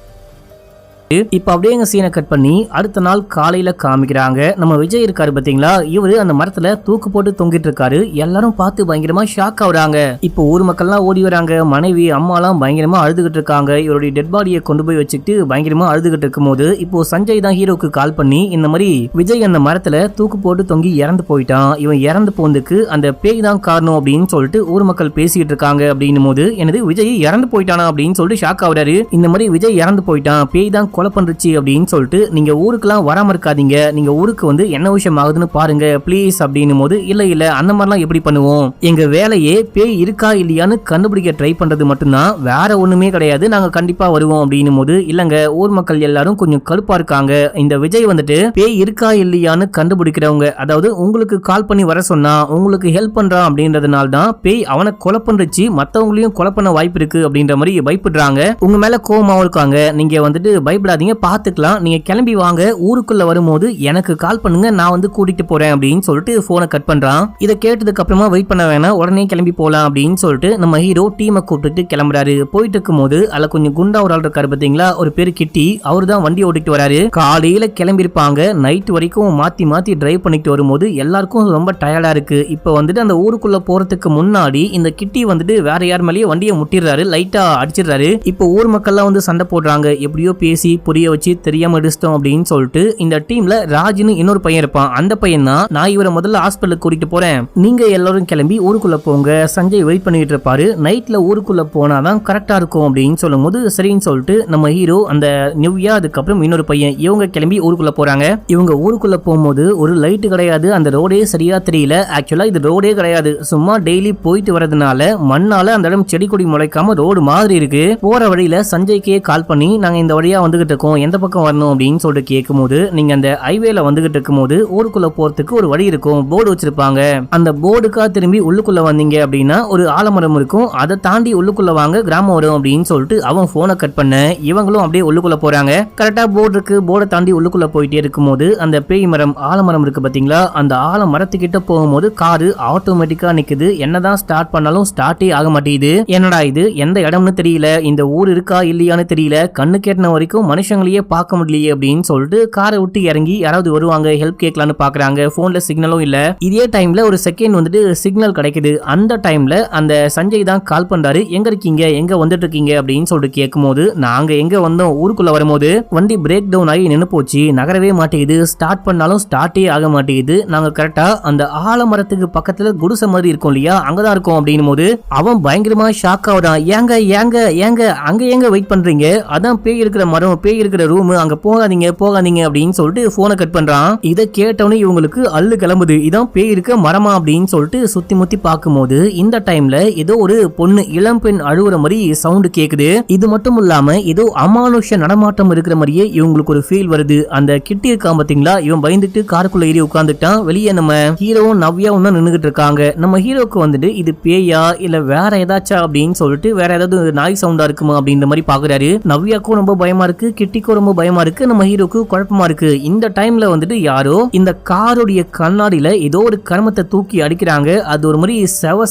இப்ப அப்படியே எங்க சீனை கட் பண்ணி அடுத்த நாள் காலையில காமிக்கிறாங்க. நம்ம விஜய் இருக்காரு பாத்தீங்களா, இவரு அந்த மரத்துல தூக்கு போட்டு தொங்கிட்டு இருக்காரு. எல்லாரும் பார்த்து பயங்கரமா ஷாக் ஆகுறாங்க. இப்போ ஊர் மக்கள்லாம் ஓடி வராங்க, மனைவி அம்மா எல்லாம் பயங்கரமா அழுதுகிட்டு இருக்காங்க. இவருடைய டெட் பாடியை கொண்டு போய் வச்சுக்கிட்டு பயங்கரமா அழுதுகிட்டு இருக்கும் போது இப்போ சஞ்சய் தான் ஹீரோக்கு கால் பண்ணி இந்த மாதிரி விஜய் அந்த மரத்துல தூக்கு போட்டு தொங்கி இறந்து போயிட்டான், இவன் இறந்து போனதுக்கு அந்த பேய் தான் காரணம் அப்படின்னு சொல்லிட்டு ஊர் மக்கள் பேசிட்டு இருக்காங்க அப்படின்னும் போது எனது விஜய் இறந்து போயிட்டானா அப்படின்னு சொல்லிட்டு ஷாக் ஆகுறாரு. இந்த மாதிரி விஜய் இறந்து போயிட்டான், பேய் தான் கொலை பண்றச்சு அப்படின்னு சொல்லிட்டு நீங்க ஊருக்குலாம் வராம இருக்காதீங்க, நீங்க ஊருக்கு வந்து என்ன விஷயம் ஆகுதுன்னு பாருங்க ப்ளீஸ் அப்படின்னும் போது இல்ல அந்த மாதிரிலாம் எப்படி பண்ணுவோம், எங்க வேலையே பேய் இருக்கா இல்லையான்னு கண்டுபிடிக்க ட்ரை பண்றது மட்டும்தான், வேற ஒண்ணுமே கிடையாது, நாங்க கண்டிப்பா வருவோம் அப்படின்னும் போது இல்லங்க ஊர் மக்கள் எல்லாரும் கொஞ்சம் கடுப்பா இருக்காங்க, இந்த விஜய் வந்துட்டு பேய் இருக்கா இல்லையான்னு கண்டுபிடிக்கிறவங்க, அதாவது உங்களுக்கு கால் பண்ணி வர சொன்னா உங்களுக்கு ஹெல்ப் பண்றான் அப்படின்றதுனால தான் பேய் அவனை கொலை பண்றச்சு மத்தவங்களையும் கொலை பண்ண வாய்ப்பு இருக்கு அப்படின்ற மாதிரி பயப்படுறாங்க. உங்க மேல கோவமாவும் இருக்காங்க, நீங்க வந்துட்டு பயப்படாதீங்க பாத்துக்கலாம், நீங்க கிளம்பி வாங்க, ஊருக்குள்ள வரும்போது எனக்கு கால் பண்ணுங்க, நான் வந்து கூட்டிட்டு போறேன் அப்படின்னு சொல்லிட்டு போனை கட் பண்றான். இதை கேட்டதுக்கு அப்புறமா வெயிட் பண்ண வேணாம், உடனே கிளம்பி போலாம் அப்படின்னு சொல்லிட்டு நம்ம ஹீரோ டீமை கூப்பிட்டு கிளம்புறாரு. போயிட்டு இருக்கும் போது அதுல கொஞ்சம் குண்டா ஒரு ஆள் இருக்காரு பாத்தீங்களா, ஒரு பேரு கிட்டி, அவரு தான் வண்டி ஓட்டிட்டு வராரு. காலையில கிளம்பி இருப்பாங்க, நைட் வரைக்கும் மாத்தி டிரைவ் பண்ணிட்டு வரும்போது எல்லாருக்கும் ரொம்ப டயர்டா இருக்கு. இப்ப வந்துட்டு அந்த ஊருக்குள்ள போறதுக்கு முன்னாடி இந்த கிட்டி வந்துட்டு வேற யார் மேலேயே வண்டியை முட்டிடுறாரு, லைட்டா அடிச்சிடுறாரு. இப்போ ஊர் மக்கள்லாம் வந்து சண்டை போடுறாங்க, எப்படியோ பேசி புரிய வச்சு தெரியாம அடிச்சிட்டோம் அப்படின்னு சொல்லிட்டு இந்த டீம்ல ராஜ்னு இன்னொரு பையன் இருப்பான். அந்த பையன் தான் நான் இவரை முதல்ல ஹாஸ்பிட்டலுக்கு கூட்டிட்டு போறேன், நீங்க எல்லாரும் கிளம்பி ஊருக்குள்ள போங்க, சஞ்சய் வெயிட் பண்ணிட்டு இருப்பாரு, நைட்ல ஊருக்குள்ள போனாதான் கரெக்டா இருக்கும் அப்படின்னு சொல்லும் போது சரின்னு சொல்லிட்டு நம்ம ஹீரோ அந்த நிவ்யா அதுக்கப்புறம் இன்னொரு பையன் இவங்க கிளம்பி ஊருக்குள்ள போறாங்க. இவங்க ஊருக்குள்ள போகும்போது ஒரு லைட் கிடையாது, அந்த ரோடே சரியா தெரியல. ஆக்சுவலா இது ரோடே கிடையாது, சும்மா டெய்லி போயிட்டு வரதுனால மண்ணால அந்த இடம் செடி கொடி முளைக்காம ரோடு மாதிரி இருக்கு. போற வழியில சஞ்சய்க்கே கால் பண்ணி நாங்க இந்த வழியா வந்துகிட்டு வந்துகிட்டு இருக்கோம், எந்த பக்கம் வரணும் அப்படின்னு சொல்லிட்டு கேட்கும்போது, நீங்க அந்த ஹைவேல வந்துகிட்டு இருக்கும்போது ஊருக்குள்ள போறதுக்கு ஒரு வழி இருக்கும், போர்டு வச்சிருப்பாங்க. அந்த போர்டுக்கா திரும்பி உள்ளுக்குள்ள வந்தீங்க அப்படின்னா ஒரு ஆலமரம் இருக்கும், அதை தாண்டி உள்ளுக்குள்ள வாங்க கிராமம் வரும் அப்படின்னு சொல்லிட்டு அவன் போனை கட் பண்ண இவங்களும் அப்படியே உள்ளுக்குள்ள போறாங்க. கரெக்டா போர்டு இருக்கு, போர்டை தாண்டி உள்ளுக்குள்ள போயிட்டே இருக்கும்போது அந்த பேய் மரம் ஆலமரம் இருக்கு பாத்தீங்களா, அந்த ஆலமரத்துக்கிட்ட போகும்போது காரு ஆட்டோமேட்டிக்கா நிக்குது. என்னதான் ஸ்டார்ட் பண்ணாலும் ஸ்டார்ட்டே ஆக மாட்டேங்குது. என்னடா இது, எந்த இடம்னு தெரியல, இந்த ஊர் இருக்கா இல்லையான்னு தெரியல, கண்ணு கேட்டின வரைக்கும் மனுஷங்களையே பார்க்க முடியலையே அப்படின்னு சொல்லிட்டு காரை விட்டு இறங்கி யாராவது வருவாங்க ஹெல்ப் கேட்கலான்னு பாக்குறாங்க. போன்ல சிக்னலும் இல்ல. இதே டைம்ல ஒரு செகண்ட் வந்துட்டு சிக்னல் கிடைக்குது. அந்த டைம்ல அந்த சஞ்சய் தான் கால் பண்றாரு, எங்க இருக்கீங்க, எங்க வந்துட்டு இருக்கீங்க அப்படின்னு சொல்லிட்டு கேட்கும்போது, நாங்க எங்க வந்தோம், ஊருக்குள்ள வரும்போது வண்டி பிரேக் டவுன் ஆகி நின்னு போச்சு, நகரவே மாட்டேங்குது, ஸ்டார்ட் பண்ணாலும் ஸ்டார்ட்டே ஆக மாட்டேங்குது, நாங்க கரெக்டா அந்த ஆலமரத்துக்கு பக்கத்துல குடிசை மாதிரி இருக்கும் இல்லையா, அங்கதான் இருக்கோம் அப்படின்னும் போது அவன் பயங்கரமா ஷாக் ஆகுறான். ஏங்க ஏங்க ஏங்க அங்க ஏங்க வெயிட் பண்றீங்க, அதான் பேய் இருக்கிற மரம், பேய் இருக்கிற ரூம், அங்க போகாதீங்க போகாதீங்க அப்படின்னு சொல்லிட்டு போனை கட் பண்றான். இதை கேட்டவனே இவங்களுக்கு அள்ளு கிளம்புது, இதான் பேய் இருக்க மரமா அப்படின்னு சொல்லிட்டு சுத்தி முத்தி பார்க்கும்போது இந்த டைம்ல ஏதோ ஒரு பொண்ணு இளம் பெண் அழுகுற மாதிரி சவுண்ட் கேக்குது. இது மட்டும் இல்லாம ஏதோ அமானுஷ நடமாட்டம் இருக்கிற மாதிரியே இவங்களுக்கு ஒரு ஃபீல் வருது. அந்த கிட்டி இருக்கான் பாத்தீங்களா, இவன் பயந்துட்டு காருக்குள்ள ஏறி உட்கார்ந்துட்டான். வெளியே நம்ம ஹீரோவும் நவ்யாவும் தான் நின்னுகிட்டு இருக்காங்க. நம்ம ஹீரோக்கு வந்துட்டு இது பேயா இல்ல வேற ஏதாச்சா அப்படின்னு சொல்லிட்டு வேற ஏதாவது நாய் சவுண்டா இருக்குமா அப்படின்ற மாதிரி பாக்குறாரு. நவ்யாக்கும் ரொம்ப பயமா இருக்கு, கிட்டிக்கும் ரொம்ப பயமா இருக்கு, நம்ம ஹீரோக்கு குழப்பமா இருக்கு. இந்த டைம்ல வந்துட்டு யாரோ இந்த காருடைய கண்ணாடியில ஏதோ ஒரு கர்மத்தை தூக்கி அடிக்கிறாங்க. அது ஒரு மாதிரி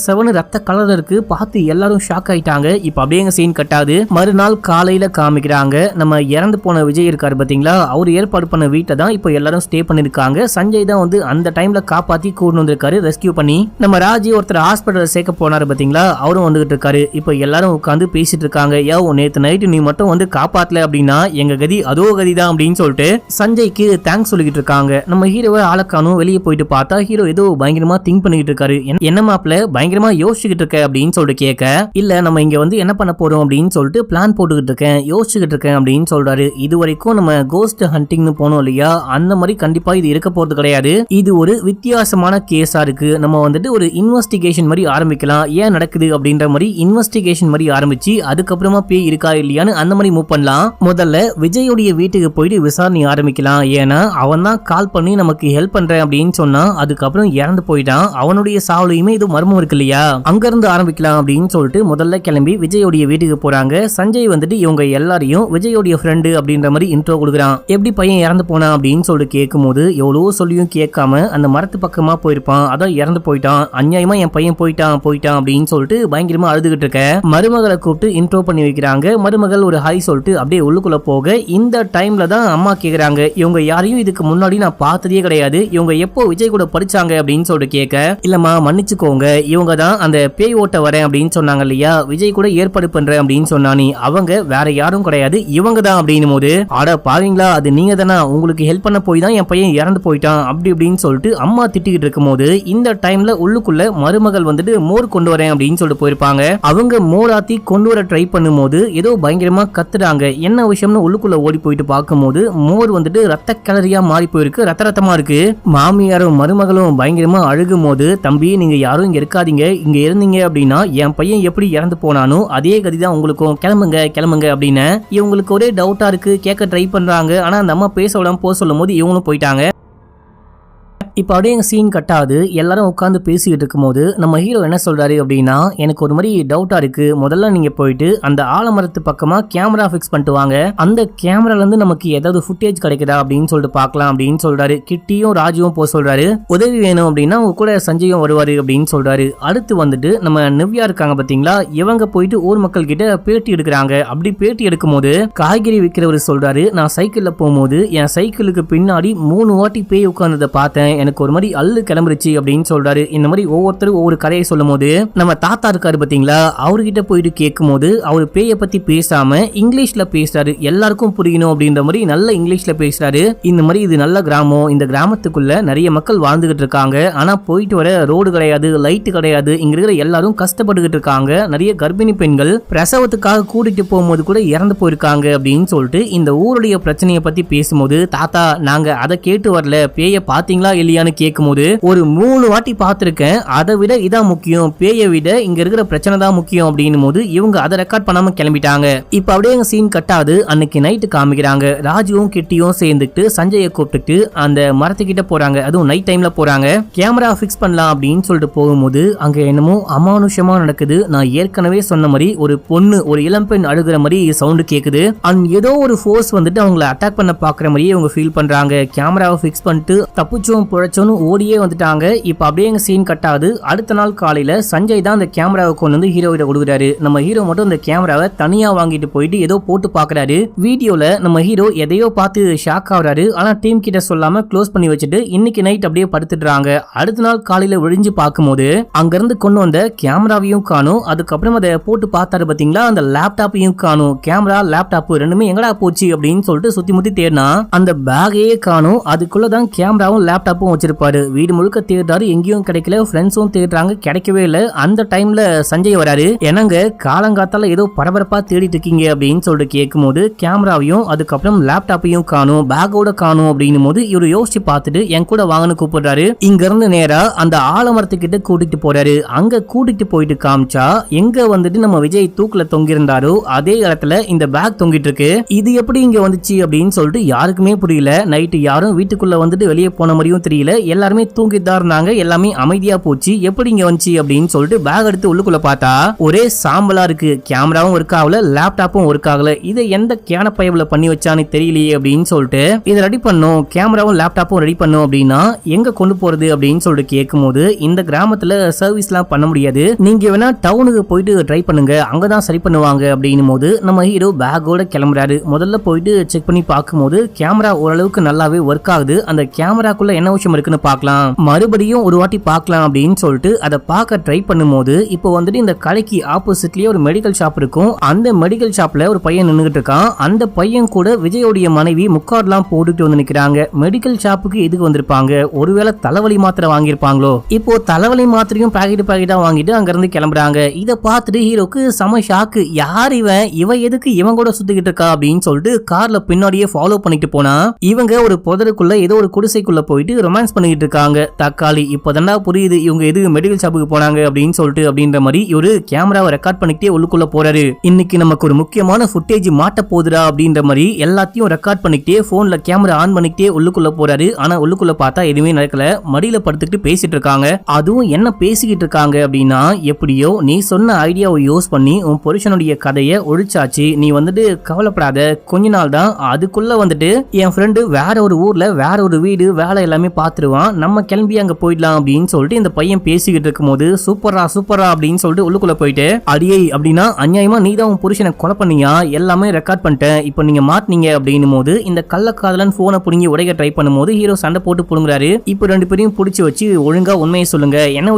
செவன்னு ரத்த கலர்ல இருக்கு. பார்த்து எல்லாரும் ஷாக் ஆயிட்டாங்க. இப்ப அப்படியே சீன் கட்டாது. மறுநாள் காலையில காமிக்கிறாங்க. நம்ம இறந்து போன விஜய் இருக்காரு பாத்தீங்களா, அவர் ஏற்பாடு பண்ண வீட்டை தான் இப்ப எல்லாரும் ஸ்டே பண்ணிருக்காங்க. சஞ்சய் தான் வந்து அந்த டைம்ல காப்பாத்தி கூட்டு வந்திருக்காரு, ரெஸ்கியூ பண்ணி. நம்ம ராஜி ஒருத்தர் ஹாஸ்பிட்டல் சேர்க்க போனாரு பாத்தீங்களா, அவரும் வந்துகிட்டு இருக்காரு. இப்ப எல்லாரும் உட்காந்து பேசிட்டு இருக்காங்க. யோ, நேத்து நைட்டு நீ மட்டும் வந்து காப்பாத்தல அப்படின்னா எங்க கதி அதோ கதிதான் அப்படின்னு சொல்லிட்டு சஞ்சய்க்கு தேங்க்ஸ் சொல்லிட்டு இருக்காங்க. நம்ம ஹீரோவை ஆளக்கானும் வெளியே போயிட்டு பார்த்தா ஹீரோ ஏதோ பயங்கரமா திங்க் பண்ணிட்டு இருக்காரு. என்ன மாப்பிள்ள பயங்கரமா யோசிச்சுக்கிட்டு இருக்க அப்படின்னு சொல்லிட்டு கேட்க, இல்ல நம்ம இங்க வந்து என்ன பண்ண போறோம் அப்படின்னு சொல்லிட்டு பிளான் போட்டுக்கிட்டு இருக்கேன், யோசிச்சுக்கிட்டு இருக்கேன் அப்படின்னு சொல்றாரு. இது வரைக்கும் நம்ம கோஸ்ட் ஹண்டிங்னு போனோம் இல்லையா, அந்த மாதிரி கண்டிப்பா இது இருக்க போறது கிடையாது. இது ஒரு வித்தியாசமான கேஸா இருக்கு. நம்ம வந்துட்டு ஒரு இன்வெஸ்டிகேஷன் மாதிரி ஆரம்பிக்கலாம், ஏன் நடக்குது அப்படின்ற மாதிரி இன்வெஸ்டிகேஷன் மாதிரி ஆரம்பிச்சு அதுக்கப்புறமா பேய் இருக்கா இல்லையான்னு அந்த மாதிரி மூவ் பண்ணலாம். முதல்ல விஜயோடைய வீட்டுக்கு போயிட்டு விசாரணை ஆரம்பிக்கலாம். ஏன்னா அவன் தான் கால் பண்ணி நமக்கு ஹெல்ப் பண்றேன் அப்படின்னு சொன்னா அதுக்கப்புறம் இறந்து போயிட்டான். அவனுடைய சாவுலையுமே இது மர்மம் இருக்கு இல்லையா, அங்க இருந்து ஆரம்பிக்கலாம் அப்படின்னு சொல்லிட்டு முதல்ல கிளம்பி விஜயோடைய வீட்டுக்கு போறாங்க. சஞ்சய் வந்துட்டு இவங்க எல்லாரையும் விஜயோடைய ஃப்ரெண்டு அப்படின்ற மாதிரி இன்ட்ரோ கொடுக்குறான். எப்படி பையன் இறந்து போனா அப்படின்னு சொல்லிட்டு கேட்கும்போது எவ்வளவோ சொல்லியும் கேட்காம அந்த மரத்து பக்கமா போயிருப்பான், அதான் இறந்து போயிட்டான், அநியாயமா என் பையன் போயிட்டான் அப்படின்னு சொல்லிட்டு பயங்கரமா அழுதுகிட்டு இருக்க மருமகளை கூப்பிட்டு இன்ட்ரோ பண்ணி வைக்கிறாங்க. மருமகள் ஒரு ஹை சொல்லிட்டு அப்படியே உள்ளுக்குள்ள போக இந்த டைம்ல தான் அம்மா கேக்குறாங்க, இவங்க யாரையும் இதுக்கு முன்னாடி நான் பார்த்ததே கிடையாது, இவங்க எப்போ விஜய் கூட படிச்சாங்க அப்படின்னு சொல்லிட்டு கேட்க, இல்லம்மா மன்னிச்சுக்கோங்க, இவங்க தான் அந்த பேய் ஓட்ட வரேன் அப்படின்னு சொன்னாங்க இல்லையா, விஜய் கூட ஏற்பாடு பண்றேன் அப்படின்னு சொன்னானே, அவங்க வேற யாரும் கிடையாது, இவங்க தான் அப்படின்னு போது, ஆட பாவீங்களா அது நீங்க தானா, உங்களுக்கு ஹெல்ப் பண்ண போய் தான் என் பையன் இறந்து போயிட்டான் அப்படி இப்படின்னு சொல்லிட்டு அம்மா திட்டிக்கிட்டு இருக்கும் போது இந்த டைம்ல உள்ளுக்குள்ள மருமகள் வந்துட்டு மோர் கொண்டு வரேன் அப்படின்னு சொல்லிட்டு போயிருப்பாங்க. அவங்க மோராத்தி கொண்டு வர ட்ரை பண்ணும் போது ஏதோ பயங்கரமா கத்துறாங்க. என்ன விஷயம்னு உள்ளுக்குள்ள ஓடி போயிட்டு பார்க்கும்போது மோர் வந்துட்டு ரத்த கலரியா மாறி போயிருக்கு, ரத்தமா இருக்கு. மாமியாரும் மருமகளும் பயங்கரமா அழுகும் போது, தம்பி நீங்க யாரும் இங்க இருக்காதீங்க, இங்க இருந்தீங்க அப்படின்னா என் பையன் எப்படி இறந்து போனானோ அதே கதிதான் உங்களுக்கும், கிளம்புங்க அப்படின்னு. இவங்களுக்கு ஒரே டவுட்டா இருக்கு, கேட்க ட்ரை பண்றாங்க. ஆனா அந்த அம்மா பேச விடாம போக சொல்லும் போது இவங்களும் போயிட்டாங்க. இப்போ அப்படியே எங்கள் சீன் கட்டாது. எல்லாரும் உட்காந்து பேசிக்கிட்டு இருக்கும்போது நம்ம ஹீரோ என்ன சொல்றாரு அப்படின்னா, எனக்கு ஒரு மாதிரி டவுட்டா இருக்கு, முதல்ல நீங்க போயிட்டு அந்த ஆலமரத்து பக்கமா கேமரா ஃபிக்ஸ் பண்ணிட்டு வாங்க, அந்த கேமரால இருந்து நமக்கு ஏதாவது ஃபுட்டேஜ் கிடைக்குதா அப்படின்னு சொல்லிட்டு பார்க்கலாம் அப்படின்னு சொல்றாரு. கிட்டியும் ராஜுவும் போக சொல்றாரு. உதவி வேணும் அப்படின்னா உங்க கூட சஞ்சயும் வருவாரு அப்படின்னு சொல்றாரு. அடுத்து வந்துட்டு நம்ம நிவ்யா இருக்காங்க பாத்தீங்களா, இவங்க போயிட்டு ஊர் மக்கள் கிட்ட பேட்டி எடுக்கிறாங்க. அப்படி பேட்டி எடுக்கும் போது காய்கறி விற்கிறவர் சொல்றாரு, நான் சைக்கிள்ல போகும்போது என் சைக்கிளுக்கு பின்னாடி 3 வாட்டி பேய் உட்கார்ந்ததை பார்த்தேன், எனக்கு ஒரு மாதிரி அள்ளு கிளம்பிருச்சு அப்படின்னு சொல்றாரு. இந்த மாதிரி ஒவ்வொருத்தரும் ஒவ்வொரு கதையை சொல்லும் போது நம்ம தாத்தா இருக்காரு பாத்தீங்களா, அவர்கிட்ட போயிட்டு கேட்கும் போது அவர் பேய பத்தி பேசாம இங்கிலீஷ்ல பேசுறாரு, எல்லாருக்கும் புரியணும் அப்படின்ற மாதிரி நல்ல இங்கிலீஷ்ல பேசுறாரு. இந்த மாதிரி இது நல்ல கிராமம், இந்த கிராமத்துக்குள்ள நிறைய மக்கள் வாழ்ந்துகிட்டு இருக்காங்க, ஆனா போயிட்டு வர ரோடு கிடையாது, லைட் கிடையாது, இங்க இருக்கிற எல்லாரும் கஷ்டப்பட்டுக்கிட்டு இருக்காங்க, நிறைய கர்ப்பிணி பெண்கள் பிரசவத்துக்காக கூட்டிட்டு போகும்போது கூட இறந்து போயிருக்காங்க அப்படின்னு சொல்லிட்டு இந்த ஊருடைய பிரச்சனையை பத்தி பேசும்போது, தாத்தா நாங்க அதை கேட்டு வரல, பேய பாத்தீங்களா இல்லையா இல்லையான்னு கேட்கும்போது ஒரு 3 வாட்டி பார்த்திருக்கேன், அதை விட இதான் முக்கியம், பேயை விட இங்க இருக்கிற பிரச்சனை தான் முக்கியம் அப்படின்னும் போது இவங்க அதை ரெக்கார்ட் பண்ணாம கிளம்பிட்டாங்க. இப்ப அப்படியே எங்க சீன் கட்டாது. அன்னைக்கு நைட்டு காமிக்கிறாங்க. ராஜுவும் கிட்டியும் சேர்ந்துட்டு சஞ்சயை கூப்பிட்டு அந்த மரத்துக்கிட்ட போறாங்க. அதுவும் நைட் டைம்ல போறாங்க. கேமரா பிக்ஸ் பண்ணலாம் அப்படின்னு சொல்லிட்டு போகும்போது அங்க என்னமோ அமானுஷமா நடக்குது. நான் ஏற்கனவே சொன்ன மாதிரி ஒரு பொண்ணு, ஒரு இளம்பெண் அழுகிற மாதிரி சவுண்ட் கேக்குது. அண்ட் ஏதோ ஒரு ஃபோர்ஸ் வந்துட்டு அவங்களை அட்டாக் பண்ண பாக்குற மாதிரியே அவங்க ஃபீல் பண்றாங்க. கேமராவை பிக்ஸ் பண்ணிட்டு தப்பிச்சோம் புழைச்சோன்னு ஓடியே வந்துட்டாங்க. இப்ப அப்படியே எங்க சீன் கட்டாது. அடுத்த நாள் காலையில சஞ்சய் தான் அந்த கேமராவை கொண்டு வந்து ஹீரோ கிட்ட கொடுக்குறாரு. நம்ம ஹீரோ மட்டும் அந்த கேமராவை தனியா வாங்கிட்டு போயிட்டு ஏதோ போட்டு பாக்குறாரு. வீடியோல நம்ம ஹீரோ எதையோ பார்த்து ஷாக் ஆகுறாரு. ஆனா டீம் கிட்ட சொல்லாம க்ளோஸ் பண்ணி வச்சுட்டு இன்னைக்கு நைட் அப்படியே படுத்துடுறாங்க. அடுத்த நாள் காலையில விழிஞ்சு பார்க்கும்போது அங்க இருந்து கொண்டு வந்த கேமராவையும் காணும். அதுக்கப்புறம் அதை போட்டு பார்த்தாரு பாத்தீங்களா, அந்த லேப்டாப்பையும் காணும். கேமரா லேப்டாப் ரெண்டுமே எங்கடா போச்சு அப்படின்னு சொல்லிட்டு சுத்தி முத்தி தேடினா அந்த பேகையே காணும். அதுக்குள்ளதான் கேமராவும் லேப்டாப்பும் வச்சிருப்பாரு. வீடு முழுக்க தேடுறாரு, எங்கேயும் கிடைக்கல. ஃப்ரெண்ட்ஸும் தேடுறாங்க, கிடைக்கவே இல்லை. அந்த டைம்ல சஞ்சய் வராரு. என்னங்க காலங்காத்தால ஏதோ பரபரப்பா தேடிட்டு இருக்கீங்க அப்படின்னு சொல்லிட்டு கேட்கும்போது கேமராவையும் அதுக்கப்புறம் லேப்டாப்பையும் காணும், பேக்கோட காணும் அப்படின்னும் போது இவரு யோசிச்சு பார்த்துட்டு என் கூட வாங்கன்னு கூப்பிடுறாரு. இங்க இருந்து நேரா அந்த ஆலமரத்துக்கிட்ட கூட்டிட்டு போறாரு. அங்க கூட்டிட்டு போயிட்டு காமிச்சா எங்க வந்துட்டு நம்ம விஜய் தூக்குல தொங்கிருந்தாரோ அதே இடத்துல இந்த பேக் தொங்கிட்டு இருக்கு. இது எப்படி இங்க வந்துச்சு அப்படின்னு சொல்லிட்டு யாருக்குமே புரியல. நைட்டு யாரும் வீட்டுக்குள்ள வந்துட்டு வெளியே போன மாதிரியும் தெரியல. எல்லாருமே தூங்கிட்டு தான் இருந்தாங்க. எல்லாமே அமைதியா போச்சு. எப்படி இங்க வந்துச்சு அப்படின்னு சொல்லிட்டு பேக் எடுத்து உள்ளுக்குள்ள பார்த்தா ஒரே சாம்பலா இருக்கு. கேமராவும் ஒர்க் ஆகல, லேப்டாப்பும் ஒர்க் ஆகல. இதை எந்த கேன பயவுல பண்ணி வச்சான்னு தெரியலையே அப்படின்னு சொல்லிட்டு இதை ரெடி பண்ணும், கேமராவும் லேப்டாப்பும் ரெடி பண்ணும் அப்படின்னா எங்க கொண்டு போறது அப்படின்னு சொல்லிட்டு கேட்கும்போது இந்த கிராமத்துல சர்வீஸ் எல்லாம் பண்ண முடியாது, நீங்க வேணா டவுனுக்கு போயிட்டு ட்ரை பண்ணுங்க, அங்கதான் சரி பண்ணுவாங்க அப்படின்னும் போது நம்ம ஹீரோ பேக்கோட கிளம்புறாரு. முதல்ல போயிட்டு செக் பண்ணி பார்க்கும்போது கேமரா ஓரளவுக்கு நல்லாவே ஒர்க் ஆகுது. அந்த கேமராக்குள்ள என்ன விஷயம் இருக்குன்னு பார்க்கலாம், மறுபடியும் ஒரு வாட்டி பார்க்கலாம் அப்படின்னு சொல்லிட்டு அதை பார்க்க ட்ரை பண்ணும்போது இப்போ வந்துட்டு இந்த கடைக்கு ஆப்போசிட்லயே ஒரு மெடிக்கல் ஷாப் இருக்கும். அந்த மெடிக்கல் ஷாப்ல ஒரு பையன் நின்னுகிட்டு இருக்கான். அந்த பையன் கூட விஜயோடைய மனைவி முக்காட்லாம் போட்டுட்டு வந்து நிக்கிறாங்க. மெடிக்கல் ஷாப்புக்கு எதுக்கு வந்திருப்பாங்க? ஒருவேளை தலைவலி மாத்திரை வாங்கியிருப்பாங்களோ? இப்போ தலைவலி மாத்திரையும் பாக்கெட்டா வாங்கிட்டு அங்க இருந்து கிளம்புறாங்க. இதை பார்த்துட்டு ஹீரோக்கு செம ஷாக்கு. யார் இவன் எதுக்கு இவன் கூட சுத்திக்கிட்டு இருக்கா அப்படின்னு சொல்லிட்டு கார்ல பின்னாடியே ஃபாலோ பண்ணிட்டு போனா இவங்க ஒரு புதருக்குள்ள ஏதோ ஒரு குடிசைக்குள்ள போயிட்டு ரொமான்ஸ் பண்ணிட்டு இருக்காங்க. தக்காளி இப்பதான் புரியுது இவங்க எது மெடிக்கல் ஷாப்புக்கு போனாங்க அப்படின்னு சொல்லிட்டு அப்படின்ற மாதிரி இவரு கேமராவை ரெக்கார்ட் பண்ணிக்கிட்டே உள்ளுக்குள்ள போறாரு. இன்னைக்கு நமக்கு ஒரு முக்கியமான ஃபுட்டேஜ் மாட்ட போகுதுடா அப்படின்ற மாதிரி எல்லாத்தையும் ரெக்கார்ட் பண்ணிக்கிட்டே போன்ல கேமரா ஆன் பண்ணிக்கிட்டே உள்ளுக்குள்ள போறாரு. ஆனா உள்ளுக்குள்ள பார்த்தா எதுவுமே நடக்கல. மடியில படுத்துக்கிட்டு பேசிட்டு இருக்காங்க. அதுவும் என்ன பேசிக்கிட்டு இருக்காங்க அப்படின்னா, எப்படியோ நீ சொன்ன ஐடியாவை யூஸ் பண்ணி உன் புருஷனுடைய கதையை ஒழிச்சாச்சு, நீ வந்துட்டு கவலைப்படாத, கொஞ்ச நாள் தான், அதுக்குள்ள வந்துட்டு என் ஃப்ரெண்டு வேற ஒரு ஊர்ல வேற ஒரு வீடு வேலை எல்லாமே பாத்துருவான், நம்ம கிளம்பி அங்க போயிடலாம் அப்படின்னு சொல்லிட்டு இந்த பையன் பேசிக்கிட்டு இருக்கும் போது சூப்பரா அப்படின்னு சொல்லிட்டு உள்ளுக்குள்ள போயிட்டு அடியே அப்படின்னா அநியாயமா நீ தான் உன் புருஷனை கொலை பண்ணியா, எல்லாமே ரெக்கார்ட் பண்ணிட்டேன், இப்போ நீங்க மாட்டினீங்க அப்படின்னும் போது இந்த கள்ளக்காதலன் போனை புடுங்கி உடைக்க ட்ரை பண்ணும்போது ஹீரோ சண்டை போட்டு புடுங்குறாரு. இப்போ ரெண்டு பேரையும் பிடிச்சி வச்சு ஒழுங்கா உண்மையை சொல்லுங்க, என்ன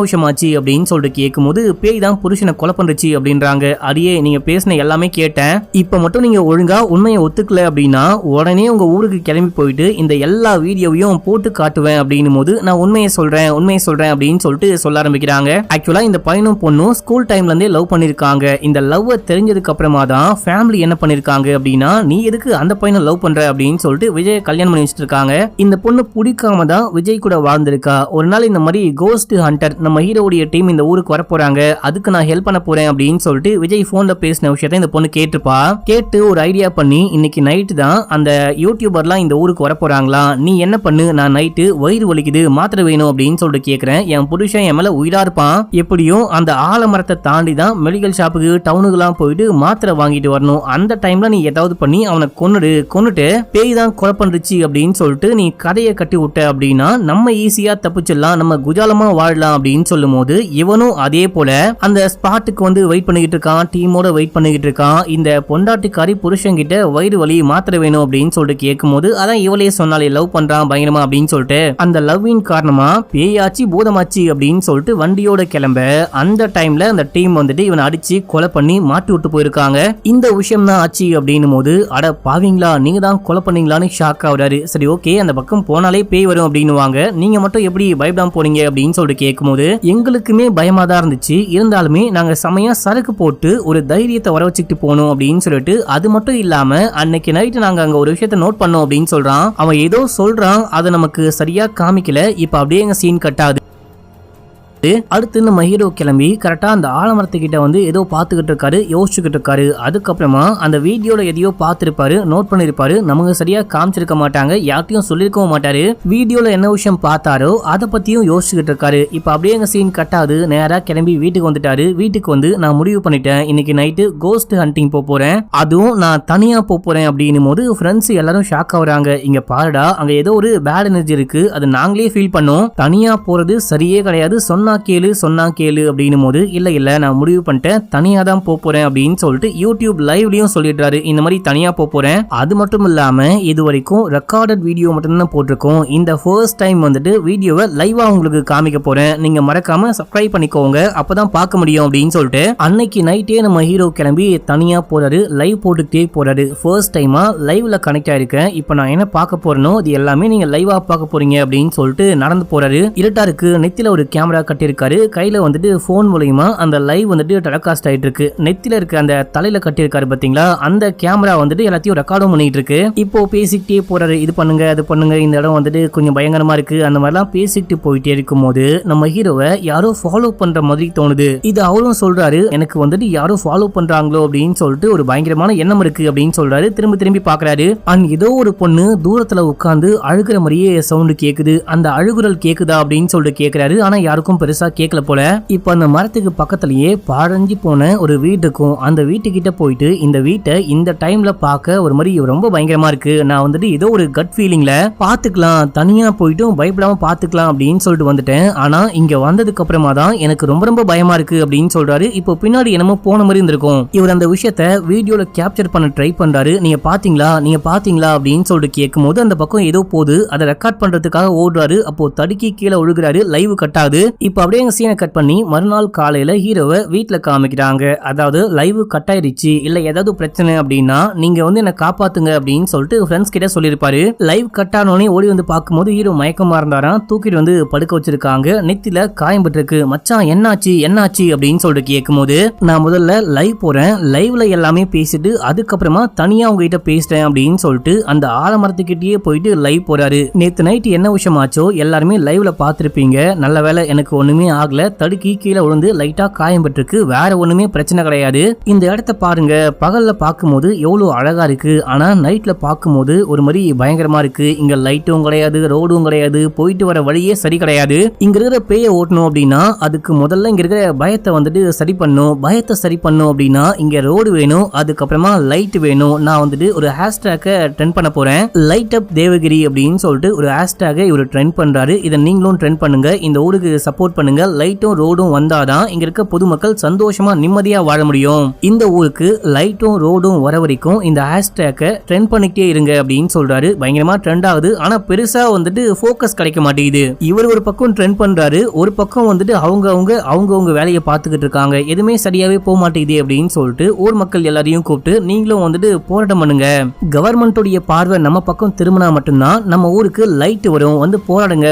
விஷயமாச்சு அப்படின்னு சொல்லிட்டு கேட்கும்போது பேய் தான் புருஷனை கொலை பண்ணுச்சு அப்படின்றாங்க. அடியே நீங்க பேசின எல்லாமே கேட்டேன், இப்ப மட்டும் நீங்க ஒழுங்கா உண்மையை ஒத்துக்கல அப்படின்னா உடனே உங்க ஊருக்கு கிளம்பி போயிட்டு இந்த எல்லா வீடியோவையும் போட்டு காட்டுவேன் அப்படின்னும் போது நான் உண்மையை சொல்றேன் அப்படின்னு சொல்லிட்டு சொல்ல ஆரம்பிக்கிறாங்க. ஆக்சுவலா இந்த பையனும் பொண்ணும் ஸ்கூல் டைம்ல இருந்தே லவ் பண்ணிருக்காங்க. இந்த லவ் தெரிஞ்சதுக்கு அப்புறமா தான் ஃபேமிலி என்ன பண்ணிருக்காங்க அப்படின்னா, நீ எதுக்கு அந்த பையனை லவ் பண்ற அப்படின்னு சொல்லிட்டு விஜய் கல்யாணம் பண்ணி வச்சிட்டு இருக்காங்க. இந்த பொண்ணு பிடிக்காம தான் விஜய் கூட வாழ்ந்திருக்கா. ஒரு நாள் இந்த மாதிரி கோஸ்ட் ஹண்டர் நம்ம ஹீரோடைய டீம் இந்த ஊருக்கு வர போறாங்க, அதுக்கு நான் ஹெல்ப் பண்ண போறேன் அப்படின்னு சொல்லிட்டு விஜய் போன்ல பேசின விஷயத்தை இந்த பொண்ணு கேட்டு ஒரு ஐடியா பண்ணி இன்னைக்கு நைட்டு தான் அந்த யூடியூபர்லாம் இந்த ஊருக்கு வர போறாங்களா, நீ என்ன பண்ணு, நான் நைட்டு வயிறு வலிக்குது மாத்திரை வேணும் அப்படின்னு சொல்லிட்டு கேக்குறேன், என் புருஷன் என் மேல உயிரா இருப்பான், எப்படியும் அந்த ஆலமரத்தை தாண்டி தான் மெடிக்கல் ஷாப்புக்கு டவுனுக்குலாம் போயிட்டு மாத்திரை வாங்கிட்டு வரணும், அந்த டைம்ல நீ ஏதாவது பண்ணி அவனை கொன்னுட்டு பேய் தான் கொலை பண்றச்சு அப்படின்னு சொல்லிட்டு நீ கதையை கட்டி விட்ட அப்படின்னா நம்ம ஈஸியா தப்பிச்சிடலாம், நம்ம குஜாலமா வாழலாம் அப்படின்னு சொல்லும் போது இவனும் அதே போல அந்த ஸ்பாட்டுக்கு வந்து வெயிட் பண்ணிக்கிட்டு இருக்கான், டீமோட வெயிட் பண்ணிக்கிட்டு இருக்கான். இந்த பொண்டாட்டிக்காரி புருஷன் கிட்ட வயிறு வலி மாத்திரை வேணும் அப்படின்னு சொல்லிட்டு கேட்கும் போது அதான் இவளே சொன்னாலே லவ் பண்றான் பயங்கரமா அப்படின்னு சொல்லிட்டு அந்த லவ்வின் காரணமா பேயாச்சு பூதமாச்சு அப்படின்னு சொல்லிட்டு வண்டியோட கிளம்ப அந்த டைம்ல அந்த டீம் வந்துட்டு இவனை அடிச்சு கொலை பண்ணி மாட்டி விட்டு போயிருக்காங்க. இந்த விஷயம் தான் ஆச்சு அப்படின்னும் போது அட பாவீங்களா நீங்க தான் கொலை பண்ணீங்களான்னு ஷாக் ஆகுறாரு. சரி ஓகே அந்த பக்கம் போனாலே பேய் வரும் அப்படின்னுவாங்க, நீங்க மட்டும் எப்படி பயப்படாம போனீங்க அப்படின்னு சொல்லிட்டு கேட்கும்போது எங்களுக்குமே பயமா தான் இருந்துச்சு, இருந்தாலுமே நாங்க செமையா சரக்கு போட்டு ஒரு தைரியத்தை வர வச்சுக்கிட்டு போனோம் அப்படின்னு சொல்லிட்டு, அது மட்டும் இல்லாம அன்னைக்கு நைட்டு நாங்க அங்க ஒரு விஷயத்த நோட் பண்ணோம் அப்படின்னு சொல்றான். அவன் ஏதோ சொல்றான், அதை அதை நமக்கு சரியா காமிக்கல. இப்ப அப்படியே எங்க சீன் கட்டாது. அடுத்து நம்ம ஹீரோ கிளம்பி கரெக்டா அந்த ஆலமரத்துக்கிட்ட வந்து ஏதோ பாத்துக்கிட்டு இருக்காரு, யோசிச்சுக்கிட்டு இருக்காரு. அதுக்கப்புறமா அந்த வீடியோல எதையோ பார்த்திருப்பாரு, நோட் பண்ணிருப்பாரு. நமக்கு சரியா காமிச்சிருக்க மாட்டாங்க, யார்ட்டையும் சொல்லிருக்கவும் மாட்டாரு. வீடியோல என்ன விஷயம் பார்த்தாரோ அதை பத்தியும் யோசிச்சுக்கிட்டு இருக்காரு. இப்ப அப்படியே எங்க சீன் கட்டாது. நேரா கிளம்பி வீட்டுக்கு வந்துட்டாரு. வீட்டுக்கு வந்து நான் முடிவு பண்ணிட்டேன், இன்னைக்கு நைட்டு கோஸ்ட் ஹண்டிங் போறேன், அதுவும் நான் தனியா போறேன் அப்படின்னும் போது ஃப்ரெண்ட்ஸ் எல்லாரும் ஷாக் ஆகுறாங்க. இங்க பாருடா, அங்க ஏதோ ஒரு பேட் எனர்ஜி இருக்கு, அது நாங்களே ஃபீல் பண்ணோம், தனியா போறது சரியே கிடையாது, சொன்னா கேளு அப்படின்னும் போது இல்ல நான் முடிவு பண்ணிட்டேன், தனியா தான் போறேன் அப்படின்னு சொல்லிட்டு யூடியூப் லைவ்லயும் சொல்லிடுறாரு, இந்த மாதிரி தனியா போறேன். அது மட்டும் இல்லாம இது வரைக்கும் ரெக்கார்டட் வீடியோ மட்டும் தான் போட்டிருக்கோம், இந்த ஃபர்ஸ்ட் டைம் வந்துட்டு வீடியோவை லைவா உங்களுக்கு காமிக்க போறேன், நீங்க மறக்காம சப்ஸ்கிரைப் பண்ணிக்கோங்க, அப்பதான் பார்க்க முடியும் அப்படின்னு சொல்லிட்டு அன்னைக்கு நைட்டே நம்ம ஹீரோ கிளம்பி தனியா போறாரு, லைவ் போட்டுக்கிட்டே போறாரு. ஃபர்ஸ்ட் டைமா லைவ்ல கனெக்ட் ஆயிருக்கேன், இப்போ நான் என்ன பார்க்க போறேனோ இது எல்லாமே நீங்க லைவா பார்க்க போறீங்க அப்படின்னு சொல்லிட்டு நடந்து போறாரு. இருட்டா இருக்கு, நெத்தில ஒரு கேமரா கட்டியிருக்காரு, கையில வந்துட்டு போன் மூலமா அந்த லைவ் வந்துட்டு டெலிகாஸ்ட் ஆயிட்டு இருக்கு. நெத்தில இருக்க அந்த தலையில கட்டியிருக்காரு பாத்தீங்களா, அந்த கேமரா வந்துட்டு எல்லாத்தையும் ரெக்கார்டும் பண்ணிட்டு இருக்கு. இப்போ பேசிக்கிட்டே போறாரு, இது பண்ணுங்க அது பண்ணுங்க, இந்த இடம் வந்துட்டு கொஞ்சம் பயங்கரமா இருக்கு, அந்த மாதிரிலாம் பேசிக்கிட்டு போயிட்டே இருக்கும் போது நம்ம ஹீரோவை யாரோ ஃபாலோ பண்ற மாதிரி தோணுது. இது அவரும் சொல்றாரு, எனக்கு வந்துட்டு யாரோ ஃபாலோ பண்றாங்களோ அப்படின்னு சொல்லிட்டு ஒரு பயங்கரமான எண்ணம் இருக்கு அப்படின்னு சொல்றாரு. திரும்பி பாக்குறாரு, அண்ட் ஏதோ ஒரு பொண்ணு தூரத்துல உட்கார்ந்து அழுகிற மாதிரியே சவுண்ட் கேக்குது, அந்த அழுகுரல் கேக்குதா அப்படின்னு சொல்லிட்டு கேக்குறாரு. ஆனா யாருக்கும் பெருசா கேட்கல போல. இப்ப அந்த மரத்துக்கு பக்கத்திலேயே பாழஞ்சு போன ஒரு வீடு இருக்கும், அந்த வீட்டுக்கிட்ட போயிட்டு இந்த வீட்டை இந்த டைம்ல பார்க்க ஒரு மாதிரி ரொம்ப பயங்கரமா இருக்கு, நான் வந்துட்டு ஏதோ ஒரு கட் ஃபீலிங்ல பாத்துக்கலாம், தனியா போயிட்டும் பயப்படாம பாத்துக்கலாம் அப்படின்னு சொல்லிட்டு வந்துட்டேன். ஆனா இங்க வந்ததுக்கு அப்புறமா தான் எனக்கு ரொம்ப பயமா இருக்கு அப்படின்னு சொல்றாரு. இப்போ பின்னாடி என்னமோ போன மாதிரி இருந்திருக்கும். இவர் அந்த விஷயத்த வீடியோல கேப்சர் பண்ண ட்ரை பண்றாரு. நீங்க பாத்தீங்களா அப்படின்னு சொல்லிட்டு கேட்கும் போது அந்த பக்கம் ஏதோ போது, அதை ரெக்கார்ட் பண்றதுக்காக ஓடுறாரு. அப்போ தடுக்கி கீழே ஒழுகுறாரு, லைவ் கட்டாது. இப்ப அப்படியே சீனை கட் பண்ணி மறுநாள் காலையில ஹீரோவை வீட்டுல காமிக்கிறாங்க. அதாவது லைவ் கட் ஆயிருச்சு, இல்ல ஏதாவது பிரச்சனை அப்படின்னா நீங்க வந்து என்ன காப்பாத்துங்க அப்படின்னு சொல்லிட்டு ஃப்ரெண்ட்ஸ் கிட்ட சொல்லிருப்பாரு. லைவ் கட் ஆனோடனே ஓடி வந்து பார்க்கும்போது ஹீரோ மயக்கமா இருந்தாராம், தூக்கிட்டு வந்து படுக்க வச்சிருக்காங்க, நெத்தில காயம் பட்டிருக்கு. மச்சான் என்னாச்சு அப்படின்னு சொல்லிட்டு கேட்கும்போது நான் முதல்ல லைவ் போறேன், லைவ்ல எல்லாமே பேசிட்டு அதுக்கப்புறமா தனியா உங்ககிட்ட பேசுறேன் அப்படின்னு சொல்லிட்டு அந்த ஆலமரத்துக்கிட்டே போயிட்டு லைவ் போறாரு. நேத்து நைட் என்ன விஷயம் ஆச்சோ எல்லாருமே லைவ்ல பாத்திருப்பீங்க, நல்ல வேலை எனக்கு ஒண்ணுமே ஆகல, தடுக்கி கீழே விழுந்து லைட்டா காயம் பட்டிருக்கு, வேற ஒண்ணுமே பிரச்சனை கிடையாது. இந்த இடத்த பாருங்க, பகல்ல பார்க்கும்போது எவ்வளவு அழகா இருக்கு, ஆனா நைட்ல பார்க்கும்போது ஒரு மாதிரி பயங்கரமா இருக்கு, இங்க லைட்டும் கிடையாது, ரோடும் கிடையாது, போயிட்டு வர வழியே சரி கிடையாது. இங்க இருக்கிற பேயை ஓட்டணும் அப்படின்னா அதுக்கு முதல்ல இங்க இருக்கிற பயத்தை வந்துட்டு சரி பண்ணும் அப்படின்னா இங்க ரோடு வேணும், அதுக்கப்புறமா லைட் வேணும். நான் வந்துட்டு ஒரு ஹேஷ்டேக்கை ட்ரெண்ட் பண்ண போறேன், லைட் அப் தேவகிரி அப்படின்னு சொல்லிட்டு ஒரு ஹேஷ்டேக்கை இவர் ட்ரெண்ட் பண்றாரு. இதை நீங்களும் ட்ரெண்ட் பண்ணுங்க, இந்த ஊருக்கு சப்போர்ட் பண்ணுங்க. லைட்டும் ரோடும் வந்தாதான் இங்க இருக்க பொதுமக்கள் சந்தோஷமா நிம்மதியா வாழ முடியும். இந்த ஊருக்கு லைட்டும் ரோடும் வர வரைக்கும் இந்த ஹேஷ்டேக்கை ட்ரெண்ட் பண்ணிக்கிட்டே இருங்க அப்படின்னு சொல்றாரு. பயங்கரமா ட்ரெண்ட் ஆகுது, ஆனா பெருசா வந்துட்டு ஃபோக்கஸ் கிடைக்க மாட்டேங்குது. இவர் ஒரு பக்கம் ட்ரெண்ட் பண்றாரு, ஒரு பக்கம் வந்துட்டு அவங்க வேலையை பார்த்துக்கிட்டு இருக்காங்க, எதுவுமே சரியாவே போக மாட்டேங்குது அப்படின்னு சொல்லிட்டு ஊர் மக்கள் எல்லாரையும் கூப்பிட்டு நீங்களும் வந்துட்டு போராட்டம் பண்ணுங்க, கவர்மெண்டோடைய பார்வை நம்ம பக்கம் திரும்பினா மட்டும்தான் நம்ம ஊருக்கு லைட் வரும், வந்து போராடுங்க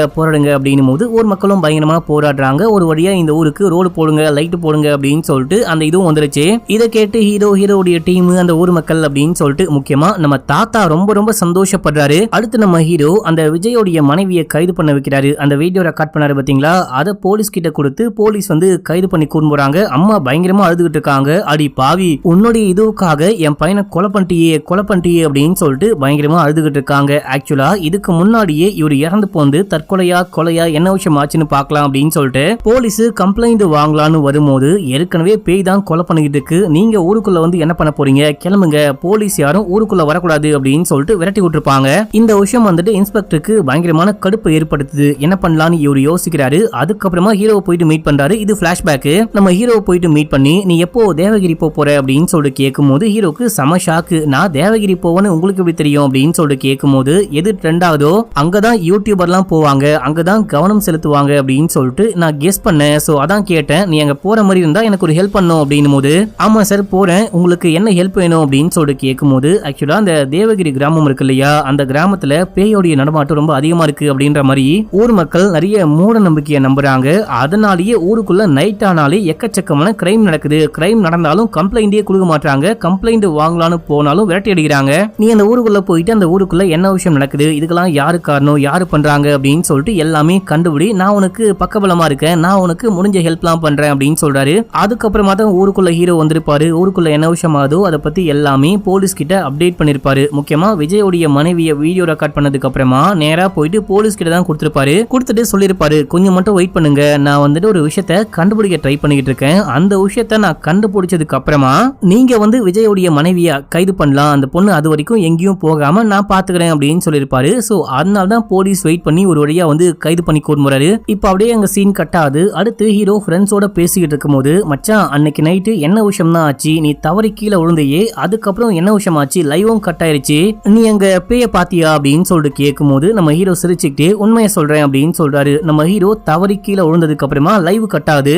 அப்படின்னும் போது ஊர் மக்களும் பயங்கரமா போராடுறாங்க. ஒரு வழியா இந்த ஊருக்கு ரோடு போடுங்க, லைட் போடுங்க அப்படின்னு சொல்லிட்டு அந்த இதுவும் வந்துருச்சு. இதை கேட்டு ஹீரோடைய டீம், அந்த ஊர் மக்கள் அப்படின்னு சொல்லிட்டு முக்கியமா நம்ம தாத்தா ரொம்ப சந்தோஷப்படுறாரு. அடுத்து நம்ம ஹீரோ அந்த விஜயோடைய மனைவியை கைது பண்ண வைக்கிறாரு. அந்த வீடியோ ரெக்கார்ட் பண்ணாரு பாத்தீங்களா, அதை போலீஸ் கிட்ட கொடுத்து போலீஸ் வந்து கைது பண்ணி கூட்டு போறாங்க. அம்மா பயங்கரமா அழுதுகிட்டு இருக்காங்க, அடி பாவி உன்னுடைய இதுக்காக என் பையனை கொலை பண்ணிட்டியே அப்படின்னு சொல்லிட்டு பயங்கரமா அழுதுகிட்டு இருக்காங்க. ஆக்சுவலா இதுக்கு முன்னாடியே இவர் இறந்து போந்து தற்கொலையா கொலையா என்ன விஷயம் ஆச்சுன்னு பார்க்கலாம் அப்படின்னு சொல்லிட்டு போலீஸ் கம்ப்ளைண்ட் வாங்கலான்னு வரும்போது ஏற்கனவே பேய் தான் கொலை பண்ணிக்கிட்டு இருக்கு, நீங்க ஊருக்குள்ள வந்து என்ன பண்ண போறீங்க, கிளம்புங்க, போலீஸ் யாரும் ஊருக்குள்ள வரக்கூடாது அப்படின்னு சொல்லிட்டு விரட்டி விட்டுருப்பாங்க. இந்த விஷயம் வந்துட்டு இன்ஸ்பெக்டருக்கு பயங்கரமான கடுப்பு ஏற்படுத்துது. என்ன பண்ணலான்னு இவர் யோசிக்கிறாரு. அதுக்கப்புறமா ஹீரோவை போயிட்டு மீட் பண்றாரு. இது பிளாஷ்பேக். நம்ம ஹீரோவை போயிட்டு மீட் பண்ணி நீ எப்போ தேவகிரி போற அப்படின்னு சொல்லிட்டு கேட்கும் போது ஹீரோக்கு சம ஷாக்கு. நான் தேவகிரி போவேன்னு உங்களுக்கு எப்படி தெரியும் அப்படின்னு சொல்லிட்டு கேட்கும் போது எது ட்ரெண்ட் ஆகுதோ அங்கதான் யூடியூபர்லாம் போவாங்க, அங்கதான் கவனம் செலுத்துவாங்க அப்படின்னு சொல்லிட்டு நான் கெஸ் பண்ணேன், சோ அதான் கேட்டேன், நீ அங்க போற மாதிரி இருந்தா எனக்கு ஒரு ஹெல்ப் பண்ணும் அப்படின்னும் போது ஆமா சார் போறேன், உங்களுக்கு என்ன ஹெல்ப் வேணும் அப்படின்னு சொல்லிட்டு கேட்கும்போது ஆக்சுவலா அந்த தேவகிரி கிராமம் இருக்கு இல்லையா, அந்த கிராமத்துல பேயோடைய நடமாட்டம் ரொம்ப அதிகமா இருக்கு அப்படின்ற மாதிரி ஊர் மக்கள் நிறைய மூட நம்பிக்கையை நம்புறாங்க. அதனாலேயே ஊருக்குள்ள நைட் ஆனாலே எக்கச்சக்கமான கிரைம் நடக்குது. கிரைம் நடந்தாலும் கம்ப்ளைண்டே கொடுக்க மாட்டாங்க. கம்ப்ளைண்ட் வாங்கலான்னு போனாலும் விரட்டி அடிக்கிறாங்க. நீ அந்த ஊருக்குள்ள போயிட்டு அந்த ஊருக்குள்ள என்ன விஷயம் நடக்குது, இதுக்கெல்லாம் யாரு காரணம், யாரு பண்றாங்க அப்படின்னு சொல்லிட்டு எல்லாமே கண்டுபிடி, நான் உனக்கு பக்கபலமா இருக்கேன், நான் உனக்கு முடிஞ்ச ஹெல்ப்லாம் பண்றேன் அப்படின்னு சொல்றாரு. அதுக்கப்புறமா தான் ஊருக்குள்ள ஹீரோ வந்திருப்பாரு. ஊருக்குள்ள என்ன விஷயம் ஆகுதோ அதை பத்தி எல்லாமே போலீஸ் கிட்ட அப்டேட் பண்ணிருப்பாரு. முக்கியமா விஜயோடைய மனைவியை வீடியோ ரெக்கார்ட் பண்ணதுக்கு அப்புறமா நேரா போயிட்டு போலீஸ் கிட்ட தான் கொடுத்திருப்பாரு. கொடுத்துட்டு சொல்லிருப்பாரு, கொஞ்சம் மட்டும் வெயிட் பண்ணுங்க, நான் வந்துட்டு ஒரு விஷயத்த கண்டுபிடிக்க ட்ரை பண்ணிட்டு இருக்கேன். அந்த விஷயத்த நான் கண்டுபிடிச்சதுக்கு அப்புறமா நீங்க வந்து விஜயோடைய மனைவியா கைது பண்ணலாம், அந்த பொண்ணு அது வரைக்கும் எங்கேயும் போகாம நான் பாத்துக்கிறேன் அப்படின்னு சொல்லிருப்பாரு. சோ அதனால தான் போலீஸ் வெயிட் பண்ணி ஒரு வழியா வந்து கைது பண்ணி கொண்டு வராரு. இப்ப அப்படியே அங்க சீன் கட் ஆகுது. அடுத்து ஹீரோ ஃப்ரெண்ட்ஸோட பேசிக்கிட்டு இருக்கும்போது, மச்சான் அன்னைக்கு நைட்டு என்ன விஷயம் தான் ஆச்சு, நீ தவறி கீழே விழுந்தையே, அதுக்கப்புறம் என்ன விஷயம் ஆச்சு, லைவும் கட் ஆயிருச்சு, நீ அங்க பேய பாத்தியா அப்படின்னு சொல்லிட்டு கேட்கும்போது நம்ம ஹீரோ சிரிச்சுக்கிட்டே உண்மையை சொல்றேன் அப்படின்னு சொல்றாரு. நம்ம ஹீரோ தவறி கீழே விழுந்ததுக்கு அப்புறமா லைவ் கட் ஆகுது.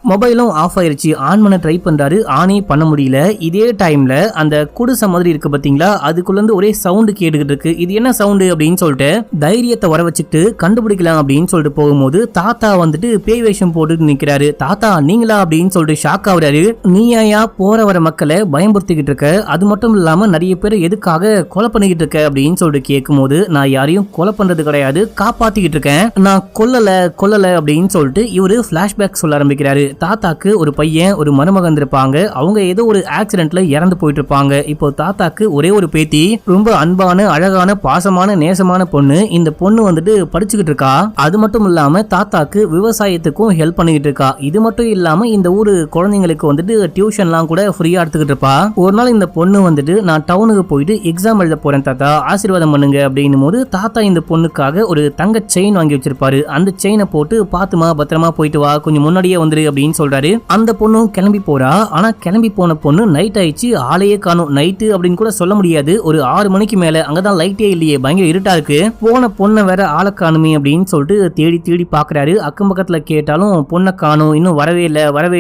மொபைலும் ஆஃப் ஆயிருச்சு. ஆன் பண்ண ட்ரை பண்றாரு, ஆனே பண்ண முடியல. இதே டைம்ல அந்த குடிசை மாதிரி இருக்கு பாத்தீங்களா, அதுக்குள்ள இருந்து ஒரே சவுண்ட் கேட்டுக்கிட்டு இருக்கு. இது என்ன சவுண்ட் அப்படின்னு சொல்லிட்டு தைரியத்தை வர வச்சுட்டு கண்டுபிடிக்கலாம் அப்படின்னு சொல்லிட்டு போகும்போது தாத்தா வந்துட்டு பேய் வேஷம் போட்டு நிக்கிறாரு. தாத்தா நீங்களா அப்படின்னு சொல்லிட்டு ஷாக் ஆகுறாரு. நீயா போற வர மக்களை பயன்படுத்திக்கிட்டு இருக்க, அது மட்டும் இல்லாம நிறைய பேர் எதுக்காக கொலை பண்ணிக்கிட்டு இருக்க அப்படின்னு சொல்லிட்டு கேட்கும்போது, நான் யாரையும் கொலை பண்றது கிடையாது, காப்பாத்திக்கிட்டு இருக்கேன், நான் கொல்லல அப்படின்னு சொல்லிட்டு இவரு பிளாஷ்பேக் சொல்ல ஆரம்பிக்கிறார். தாத்தாக்கு ஒரு பையன் ஒரு மருமகன் இருப்பாங்க. அவங்க ஏதோ ஒரு ஆக்சிடென்ட்ல இறந்து போயிட்டு இருப்பாங்க. இப்போ தாத்தாக்கு ஒரே ஒரு பேத்தி, ரொம்ப அன்பான அழகான பாசமான நேசமான பொண்ணு. இந்த பொண்ணு வந்துட்டு படிச்சுக்கிட்டு இருக்கா. அது மட்டும் இல்லாம தாத்தாக்கு விவசாயத்துக்கும் ஹெல்ப் பண்ணிக்கிட்டு இருக்கா. இது மட்டும் இல்லாம இந்த ஊரு குழந்தைங்களுக்கு வந்துட்டு டியூஷன்லாம் கூட ஃப்ரீயா எடுத்துக்கிட்டு இருப்பா. ஒரு நாள் இந்த பொண்ணு வந்துட்டு நான் டவுனுக்கு போயிட்டு எக்ஸாம் எழுத போறேன் தாத்தா, ஆசீர்வாதம் பண்ணுங்க அப்படின்னும் போது தாத்தா இந்த பொண்ணுக்காக ஒரு தங்க செயின் வாங்கி வச்சிருப்பாரு. அந்த செயினை போட்டு பாத்துமா பத்திரமா போயிட்டு வா, கொஞ்சம் முன்னாடியே வந்துரு அப்படின்னு சொல்றாரு. அந்த பொண்ணும் கிளம்பி போறா. ஆனா கிளம்பி போன பொண்ணு நைட் ஆயிடுச்சு, ஆளையே காணும். நைட்டு அப்படின்னு கூட சொல்ல முடியாது, ஒரு 6 மணிக்கு மேல. அங்கதான் லைட்டே இல்லையே, பயங்கர இருட்டா இருக்கு. போன பொண்ணை வேற ஆளை காணுமே அப்படின்னு சொல்லிட்டு தேடி தேடி பாக்குறாரு. அக்கம் பக்கத்துல கேட்டாலும் பொண்ணை காணும், இன்னும் வரவே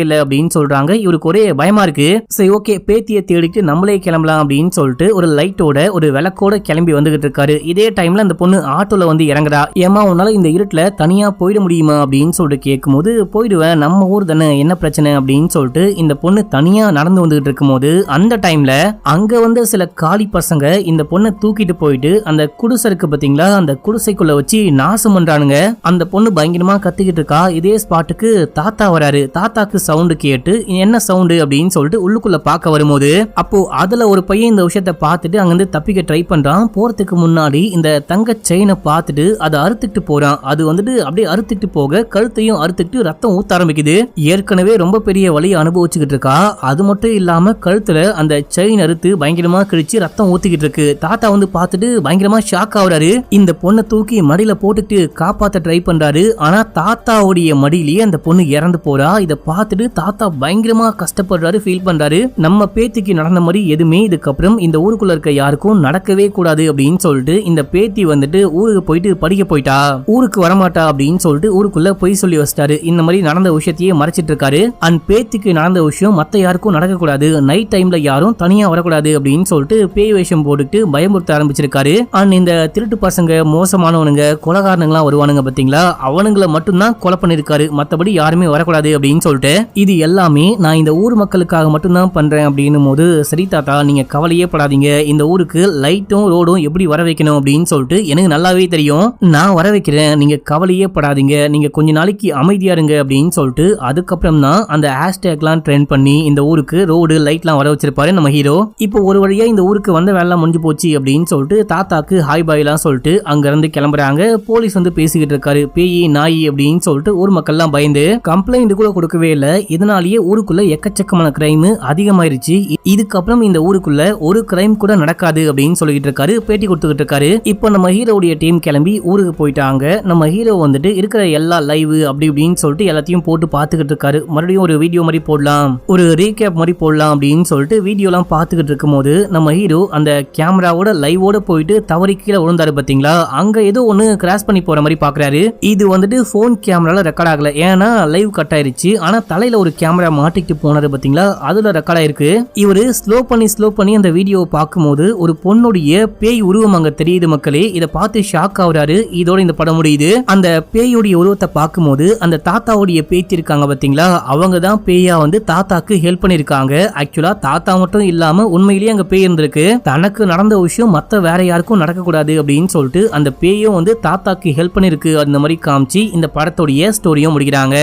இல்லை அப்படின்னு சொல்றாங்க. இவருக்கு ஒரே பயமா இருக்கு. சரி ஓகே, பேத்தியை தேடிட்டு நம்மளே கிளம்பலாம் அப்படின்னு சொல்லிட்டு ஒரு லைட்டோட ஒரு விளக்கோட கிளம்பி வந்துகிட்டு இருக்காரு. இதே டைம்ல அந்த பொண்ணு ஆட்டோல வந்து இறங்குறா. ஏமா உன்னால இந்த இருட்டுல தனியா போயிட முடியுமா அப்படின்னு சொல்லிட்டு கேட்கும்போது, போயிடுவேன், நம்ம ஊர் தானே, என்ன பிரச்சனை அப்படின்னு சொல்லிட்டு இந்த பொண்ணு தனியா நடந்து வந்துகிட்டு இருக்கும்போது அந்த டைம்ல அங்க வந்து சில காளி பசங்க இந்த பொண்ணை தூக்கிட்டு போயிட்டு அந்த குடிசை இருக்கு பாத்தீங்களா, அந்த குடிசைக்குள்ள வச்சு நாசம் பண்றானுங்க. அந்த பொண்ணு பயங்கரமா கத்திக்கிட்டு இருக்கா. இதே ஸ்பாட்டுக்கு தாத்தா வராரு. தாத்தாக்கு சவுண்ட் கேட்டு என்ன சவுண்ட் அப்படின்னு சொல்லிட்டு உள்ளுக்குள்ள பார்க்க வரும்போது, அப்போ அதுல ஒரு பையன் இந்த விஷயத்த பார்த்துட்டு அங்கிருந்து தப்பிக்க ட்ரை பண்றான். போறதுக்கு முன்னாடி இந்த தங்க செயினை பார்த்துட்டு அதை அறுத்துட்டு போறான். அது வந்துட்டு அப்படியே அறுத்துட்டு போக கழுத்தையும் அறுத்துட்டு ரத்தம் ஊத்த ஆரம்பிக்குது. ஏற்கனவே ரொம்ப பெரிய வலியை அனுபவிச்சுக்கிட்டு இருக்கா. அது மட்டும் இல்லாம கழுத்துல அந்த செயின் அறுத்து பயங்கரமா கிழிச்சு ரத்தம் ஊத்திக்கிட்டு இருக்கு. தாத்தா வந்து பார்த்துட்டு பயங்கரமா ஷாக் ஆகுறாரு. இந்த பொண்ணை தூக்கி மடியில போட்டுட்டு காப்பாத்த ட்ரை பண்றாரு. ஆனா தாத்தாவுடைய மடியிலேயே அந்த பொண்ணு இறந்து போறா. இதை பார்த்துட்டு தாத்தா பயங்கரமா கஷ்டப்படுறாரு, ஃபீல் பண்றாரு. நம்ம பேத்திக்கு நடந்த மாதிரி எதுவுமே இதுக்கப்புறம் இந்த ஊருக்குள்ள இருக்க யாருக்கும் நடக்கவே கூடாது அப்படின்னு சொல்லிட்டு இந்த பேத்தி வந்துட்டு ஊருக்கு போயிட்டு படிக்க போயிட்டா, ஊருக்கு வரமாட்டா அப்படின்னு சொல்லிட்டு ஊருக்குள்ள பொய் சொல்லி வச்சிட்டாரு. இந்த மாதிரி நடந்த விஷயத்தையே மறைச்சிட்டு இருக்காரு. அண்ட் பேத்திக்கு நடந்த விஷயம் மத்த யாருக்கும் நடக்க கூடாது, நைட் டைம்ல யாரும் தனியா வரக்கூடாது அப்படின்னு சொல்லிட்டு பேய் வேஷம் போட்டுட்டு பயமுறுத்த ஆரம்பிச்சிருக்காரு. அண்ட் இந்த திருட்டு பசங்க, மோசமானவனுங்க, கொலைகாரனுங்களாம் வருவானுங்க பாத்தீங்களா, அவனுங்களை மட்டும்தான் கொலை பண்ணிருக்காரு, மத்தபடி யாருமே வரக்கூடாது அப்படின்னு சொல்லிட்டு. இது எல்லாமே நான் இந்த ஊர் மக்களுக்காக மட்டும்தான் பண்றேன் அப்படின்னும் போது, சரி தாத்தா நீங்க கவலையே படாதீங்க, இந்த ஊருக்கு லைட்டும் ரோடும் எப்படி வர வைக்கணும் அப்படின்னு சொல்லிட்டு எனக்கு நல்லாவே தெரியும், நான் வர வைக்கிறேன், நீங்க கவலையே படாதீங்க, நீங்க கொஞ்ச நாளைக்கு அமைதியா இருங்க அப்படின்னு சொல்லிட்டு அதுக்கப்புறம் தான் அந்த ஹேஷ்டேக்லாம் ட்ரெண்ட் பண்ணி இந்த ஊருக்கு ரோடு லைட்லாம் வர வச்சிருப்பாரு நம்ம ஹீரோ. இப்போ ஒரு வழியா இந்த ஊருக்கு வந்த வேலை முடிஞ்சு போச்சு அப்படின்னு சொல்லிட்டு தாத்தாக்கு ஹாய் பாய் எல்லாம் சொல்லிட்டு அங்க இருந்து கிளம்புறாங்க. போலீஸ் வந்து பேசிக்கிட்டு இருக்காரு, பேய் நாய் அப்படின்னு சொல்லிட்டு ஊர் மக்கள் எல்லாம் பயந்து கம்ப்ளைண்ட் கூட கொடுக்கவே இல்லை. இதனாலேயே ஊருக்குள்ள எக்கச்சக்கமான கிரைம் அதிகமாயிருச்சு. இதுக்கப்புறம் இந்த ஊருக்குள்ள ஒரு கிரைம் கூட நடக்காது அப்படின்னு சொல்லிட்டு இருக்காரு, பேட்டி கொடுத்துக்கிட்டு இருக்காரு. இப்போ நம்ம ஹீரோடைய டீம் கிளம்பி ஊருக்கு போயிட்டாங்க. நம்ம ஹீரோ வந்துட்டு இருக்கிற எல்லா லைவ் அப்படி இப்படின்னு சொல்லிட்டு எல்லாத்தையும் போட்டு பார்த்து பாத்துக்கிட்டு இருக்காரு. மறுபடியும் ஒரு வீடியோ மாதிரி போடலாம், ஒரு ரீகேப் மாதிரி போடலாம் அப்படின்னு சொல்லிட்டு வீடியோலாம் பாத்துக்கிட்டு இருக்கும் போது நம்ம ஹீரோ அந்த கேமராவோட லைவோட போயிட்டு தவறி கீழே விழுந்தாரு பாத்தீங்களா. அங்க ஏதோ ஒண்ணு கிராஸ் பண்ணி போற மாதிரி பாக்குறாரு. இது வந்துட்டு போன் கேமரால ரெக்கார்ட் ஆகல, ஏன்னா லைவ் கட் ஆயிருச்சு. ஆனா தலையில ஒரு கேமரா மாட்டிக்கிட்டு போனாரு பாத்தீங்களா, அதுல ரெக்கார்ட் ஆயிருக்கு. இவரு ஸ்லோ பண்ணி அந்த வீடியோவை பார்க்கும்போது ஒரு பொண்ணுடைய பேய் உருவம் அங்க தெரியுது மக்களே. இத பார்த்து ஷாக் ஆகுறாரு. இதோட இந்த படம் முடியுது. அந்த பேயுடைய உருவத்தை பார்க்கும்போது அந்த தாத்தாவுடைய பேத்தி இருக்காங்க பாத்தீங்களா, அவங்க தான் பேயா வந்து தாத்தாக்கு ஹெல்ப் பண்ணிருக்காங்க. ஆக்சுவலா தாத்தா மட்டும் இல்லாம உண்மையிலேயே அங்க பேய் இருந்திருக்கு. தனக்கு நடந்த விஷயம் மத்த வேற யாருக்கும் நடக்க கூடாது அப்படின்னு சொல்லிட்டு அந்த பேயும் வந்து தாத்தாக்கு ஹெல்ப் பண்ணிருக்கு அந்த மாதிரி காமிச்சு இந்த படத்துடைய ஸ்டோரியும் முடிக்கிறாங்க.